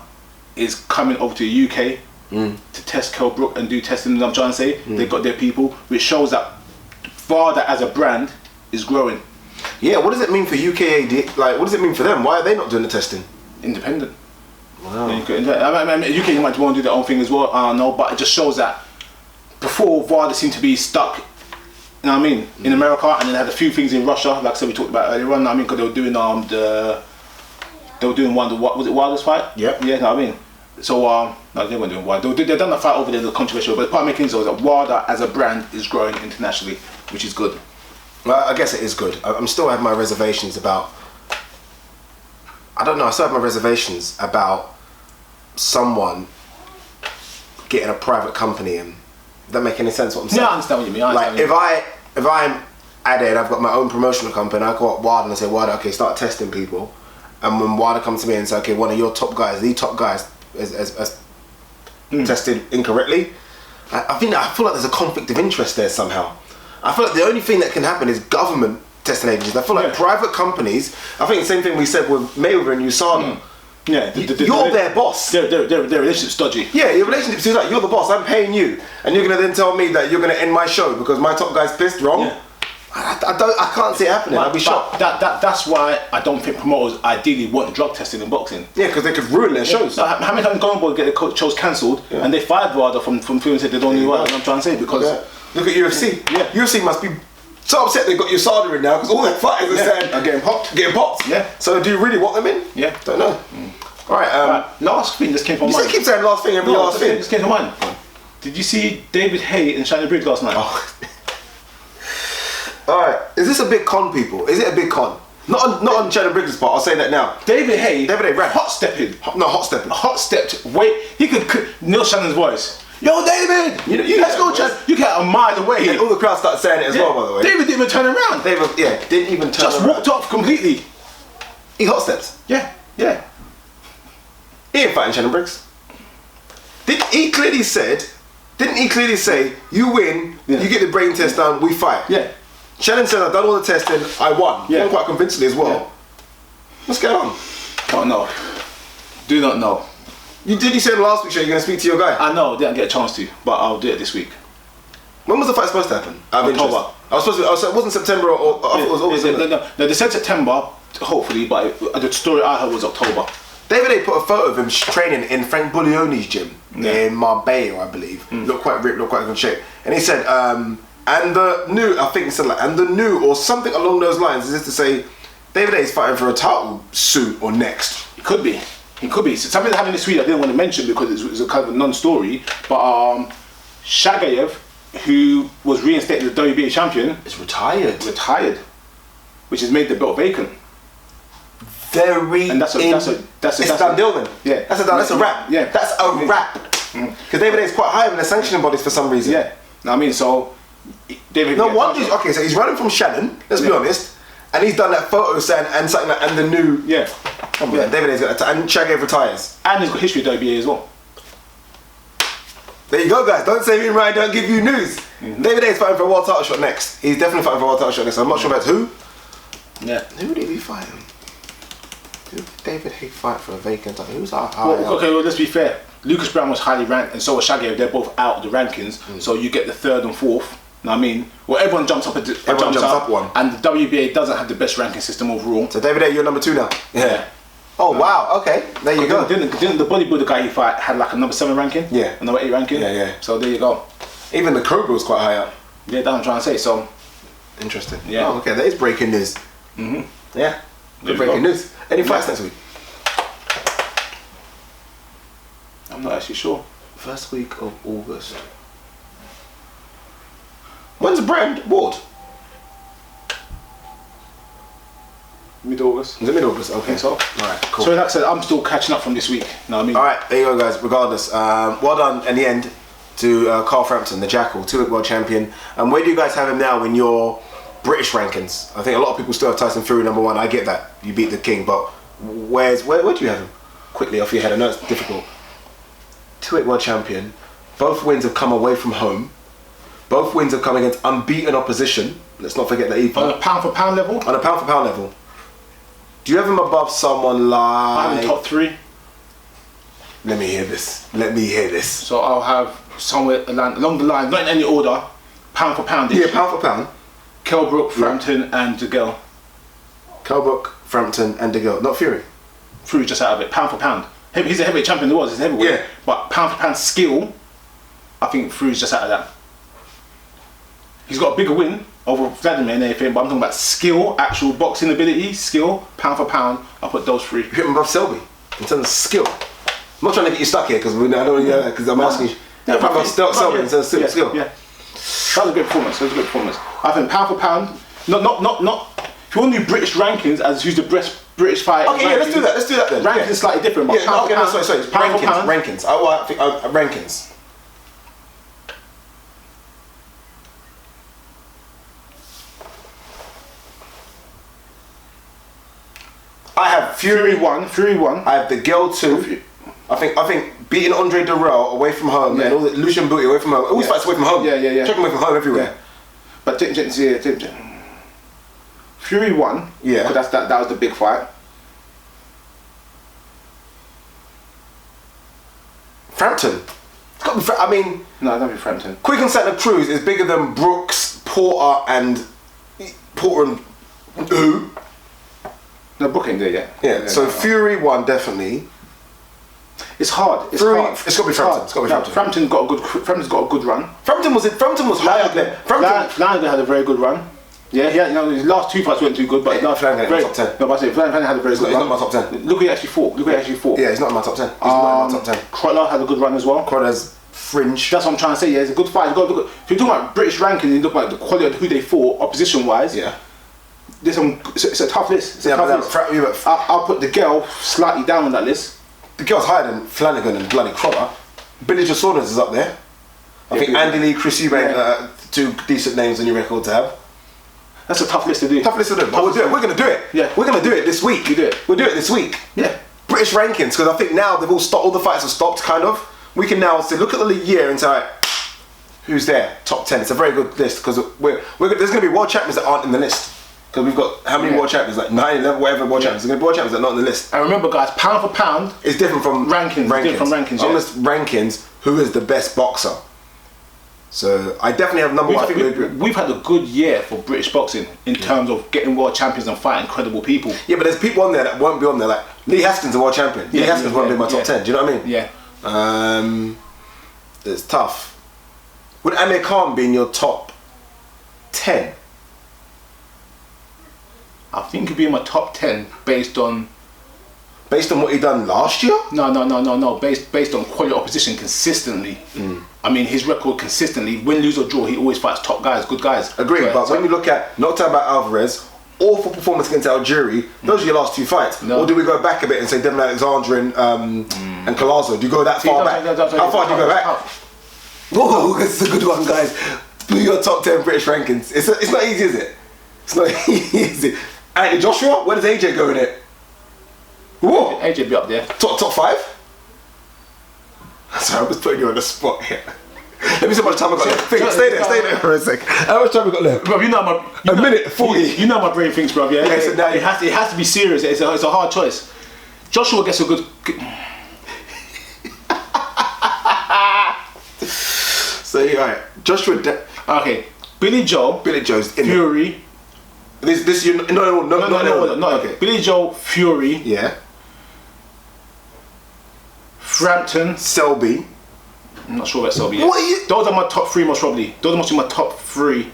is coming over to the UK to test Kell Brook and do testing. I'm trying to say they've got their people, which shows that VADA as a brand is growing. Yeah, what does it mean for UKAD? Like, what does it mean for them? Why are they not doing the testing? Independent. Wow. UK might want to do their own thing as well. I don't know, but it just shows that before VADA seemed to be stuck, you know what I mean, in America, and then they had a few things in Russia, like I said we talked about earlier on. I mean, because they were doing what was it, Wilder's fight? Yeah. Yeah, you know what I mean. So no, they weren't doing Wilder. They've done the fight over there, the controversial. But the part of making is that WADA as a brand is growing internationally, which is good. Well, I guess it is good. I'm still have my reservations about. I don't know. I still have my reservations about someone getting a private company, and does that make any sense? What I'm saying? Yeah, I understand what you mean. If I'm added, I've got my own promotional company. I go up WADA and say, WADA, okay, start testing people. And when WADA comes to me and say, okay, one of your top guys, the top guys, is tested incorrectly, I feel like there's a conflict of interest there somehow. I feel like the only thing that can happen is government testing agencies. I feel like private companies, I think the same thing we said with Mayweather and USADA. Yeah, you're their boss. Their relationship's dodgy. Yeah, your relationship is like, you're the boss, I'm paying you, and you're gonna then tell me that you're gonna end my show because my top guy's pissed wrong. Yeah. I can't see it happening. I'd be shocked. That's why I don't think promoters ideally want drug testing in boxing. Yeah, because they could ruin their shows. So how many times Golden Boy get the shows cancelled and they fired WADA from films and said they don't need WADA? I'm trying to say because look at UFC. Yeah, UFC must be so upset they got USADA in now because all their fighters are saying are getting popped. Yeah. So do you really want them in? Yeah. Don't know. All right. Last thing just came from mind. You keep saying last thing every last thing. Just came to mind. Did you see David Hay in Shining Bridge last night? Oh. Alright, is this a big con, people? Is it a big con? Not on Shannon Briggs' part, I'll say that now. David Hay ran. hot stepping. Hot stepped. Wait, he could Neil Shannon's voice. Yo, David! Let's go, Chad. You get a mile away. Yeah, all the crowd started saying it as well, by the way. David didn't even turn around. Didn't even turn around. Just walked off completely. He hot steps? Yeah. He ain't fighting Shannon Briggs. Didn't he clearly say, you win, you get the brain test done, we fight? Yeah. Shannon said, I've done all the testing, I won. Won quite convincingly as well. What's going on? Don't know. Do not know. You said last week show you're going to speak to your guy. I know, didn't get a chance to, but I'll do it this week. When was the fight supposed to happen? October. It wasn't September or I thought it was August. No, they said September, hopefully, but the story I heard was October. David A put a photo of him training in Frank Buglioni's gym in Marbella, I believe. Looked quite ripped, looked quite in good shape. And he said, and the new, or something along those lines, is this to say, David A is fighting for a title soon or next? He could be. So something that happened this week I didn't want to mention because it's a kind of a non-story, but Shagayev, who was reinstated as the WBA champion, is retired, which has made the belt vacant. And that's a done deal then. Yeah, that's a wrap. Yeah, that's a wrap. Because David A is quite high in the sanctioning bodies for some reason. Yeah, I mean, so David. No, okay, so he's running from Shannon. Let's be honest, and he's done that photo saying and something like, and the new. Yeah. David A's got and Shagayev retires, and he's got history of WBA as well. There you go, guys. Don't say me and Ryan don't give you news. David A is fighting for a world title shot next. He's definitely fighting for a world title shot next. I'm not sure about who. Yeah. Who would he be fighting? Who would David A fight for a vacant title? Who's our well, let's be fair. Lucas Brown was highly ranked, and so was Shagayev. They're both out of the rankings, so you get the third and fourth. Know what I mean? Well, everyone jumps up. Everyone jumps up one, and the WBA doesn't have the best ranking system overall. So David A, you're number 2 now. Yeah. Oh wow. Okay. There you go. Didn't the bodybuilder guy he fight had like a number 7 ranking? Yeah. A number 8 ranking? Yeah. So there you go. Even the Cobra was quite high up. Yeah, that's what I'm trying to say. So interesting. Yeah. Oh, okay. That is breaking news. Yeah. Good breaking news. Any fights next week? I'm not actually sure. First week of August. When's Brand Ward? Mid-August. Is it mid-August? Okay. So. Alright, cool. So like I said, I'm still catching up from this week. Know what I mean? Alright, there you go, guys. Regardless, well done in the end to Carl Frampton, the Jackal, 2-week world champion. And where do you guys have him now in your British rankings? I think a lot of people still have Tyson Fury number 1. I get that. You beat the king, but where do you have him? Quickly off your head. I know it's difficult. 2-week world champion. Both wins have come away from home. Both wins have come against unbeaten opposition. Let's not forget that either. On a pound for pound level? On a pound for pound level. Do you have him above someone like... I have him top 3. Let me hear this. So I'll have somewhere along the line, not in any order, pound for pound. Yeah, pound for pound. Kell Brook, Frampton and DeGale. Kell Brook, Frampton and DeGale. Not Fury. Fury's just out of it, pound for pound. He's a heavyweight champion, he's a heavyweight. Yeah. But pound for pound skill, I think Fury's just out of that. He's got a bigger win over Vladimir and everything, but I'm talking about skill, actual boxing ability, skill, pound for pound. I'll put those 3. You hit him above Selby in terms of skill. I'm not trying to get you stuck here because I'm asking you. Yeah, above Selby in terms of skill. Yeah. That was a good performance. I think pound for pound, not. If you want to do British rankings as who's the best British fighter. Okay, let's do that then. Rankings slightly different, but pound for pound. Sorry. Rankings. I think rankings. I have Fury 1. I have DeGale 2. I think beating Andre Durrell away from home and all the Lucian Booty away from home. Always fights away from home. Yeah. Check him away from home everywhere. Yeah. But Fury 1. Yeah. Because that was the big fight. Frampton. It's got to be no, don't be Frampton. Quick and Santa Cruz is bigger than Brooks, Porter and who? No, Brook ain't there yet. Yeah. So Fury 1 definitely. It's hard. It's got to be Frampton. Frampton's got a good run. Frampton was high up there. Flanagan had a very good run. Yeah, his last 2 fights weren't too good, but Flanagan had top 10. No, but I say Flanagan had a very good run. He's not in my top 10. Look who he actually fought. Yeah, he's not in my top 10. He's not in my top 10. Crotter had a good run as well. Crotter's fringe. That's what I'm trying to say. Yeah, it's a good fight. If you're talking about British ranking, you look at the quality of who they fought, opposition wise. Yeah. It's a tough list. I'll put the girl slightly down on that list. The girl's higher than Flanagan and bloody Crotter. Billy Jasaunas is up there. I think Andy Lee, Chris Eubank, 2 decent names on your record to have. That's a tough list to do. But we'll do it. We're going to do it. Yeah. We're going to do it this week. We'll do it this week. Yeah. British rankings, because I think now they've all stopped. All the fights have stopped, kind of. We can now say, look at the year and say, who's there? Top 10. It's a very good list because there's going to be world champions that aren't in the list. Because Because we've got how many world champions? Like 9, 11, whatever world champions. There's world champions that are not on the list. And remember, guys, pound for pound, it's different from rankings. Different from rankings. On this rankings, who is the best boxer? So I definitely have number one. We've had a good year for British boxing in terms of getting world champions and fighting credible people. Yeah, but there's people on there that won't be on there. Like Lee Haskins, a world champion. Lee Haskins won't be in my top 10. Do you know what I mean? Yeah. It's tough. Would Amir Khan be in your top 10? I think he'd be in my top 10 based on what he done last year? No. Based on quality opposition consistently. I mean, his record consistently, win, lose or draw, he always fights top guys, good guys. Agreed, but when you look at, not talking about Alvarez, awful performance against Algieri, those are your last 2 fights. No. Or do we go back a bit and say Devin Alexander and Collazo? Do you go that far back? How far do you go back? Whoa, this is a good one, guys. Do your top 10 British rankings. It's not easy, is it? It's not easy. And Joshua, where does AJ go in it? Whoa. AJ be up there. Top 5? Sorry, I'm just putting you on the spot here. Let me see how much time I got left. Stay there for a sec. How much time we got left? Bro, a minute 40. You know my brain thinks, bro. Yeah. Okay, so now it has to be serious. It's a hard choice. Joshua gets a good. So alright, Joshua. Okay, Billy Joe's in Fury. This you no. Okay. Billy Joe, Fury. Yeah. Frampton. Selby. I'm not sure about Selby yet. What are you? Those are my top 3 most probably. Those are my top 3.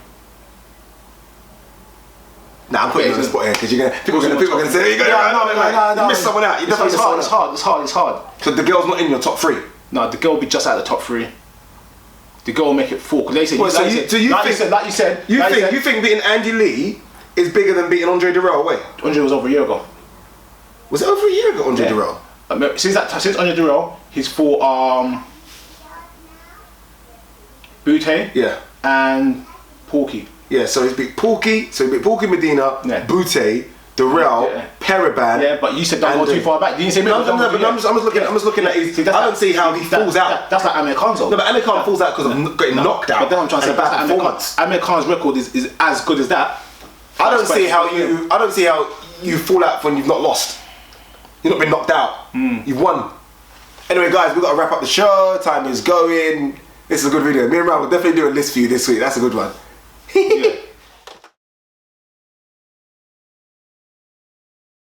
Nah, I'm putting you on the spot here because people are gonna say you missed someone out. You definitely missed someone out. It's hard. So the girl's not in your top 3. No, the girl will be just out of the top 3. The girl will make it 4 because they said. You think beating Andy Lee is bigger than beating Andre Durrell away? Andre was over a year ago. Was it over a year ago, Andre Durrell? Since Andre Durrell, he's fought Butte. Yeah. And Porky. Yeah, so he's beat Porky. So he beat Porky Medina, Butte, Durrell, Periban. Yeah, but you said don't go too far back. Didn't you say no, but I'm just looking at his. I don't see how he falls out. That's like Amir Khan's. No, but Amir Khan falls out because of getting knocked out. But then I'm trying to say bad performance. Amir Khan's record is as good as that. I don't see how you fall out when you've not lost. You've not been knocked out. You've won. Anyway, guys, we've got to wrap up the show. Time is going. This is a good video. Me and Ram will definitely do a list for you this week. That's a good one. Yeah.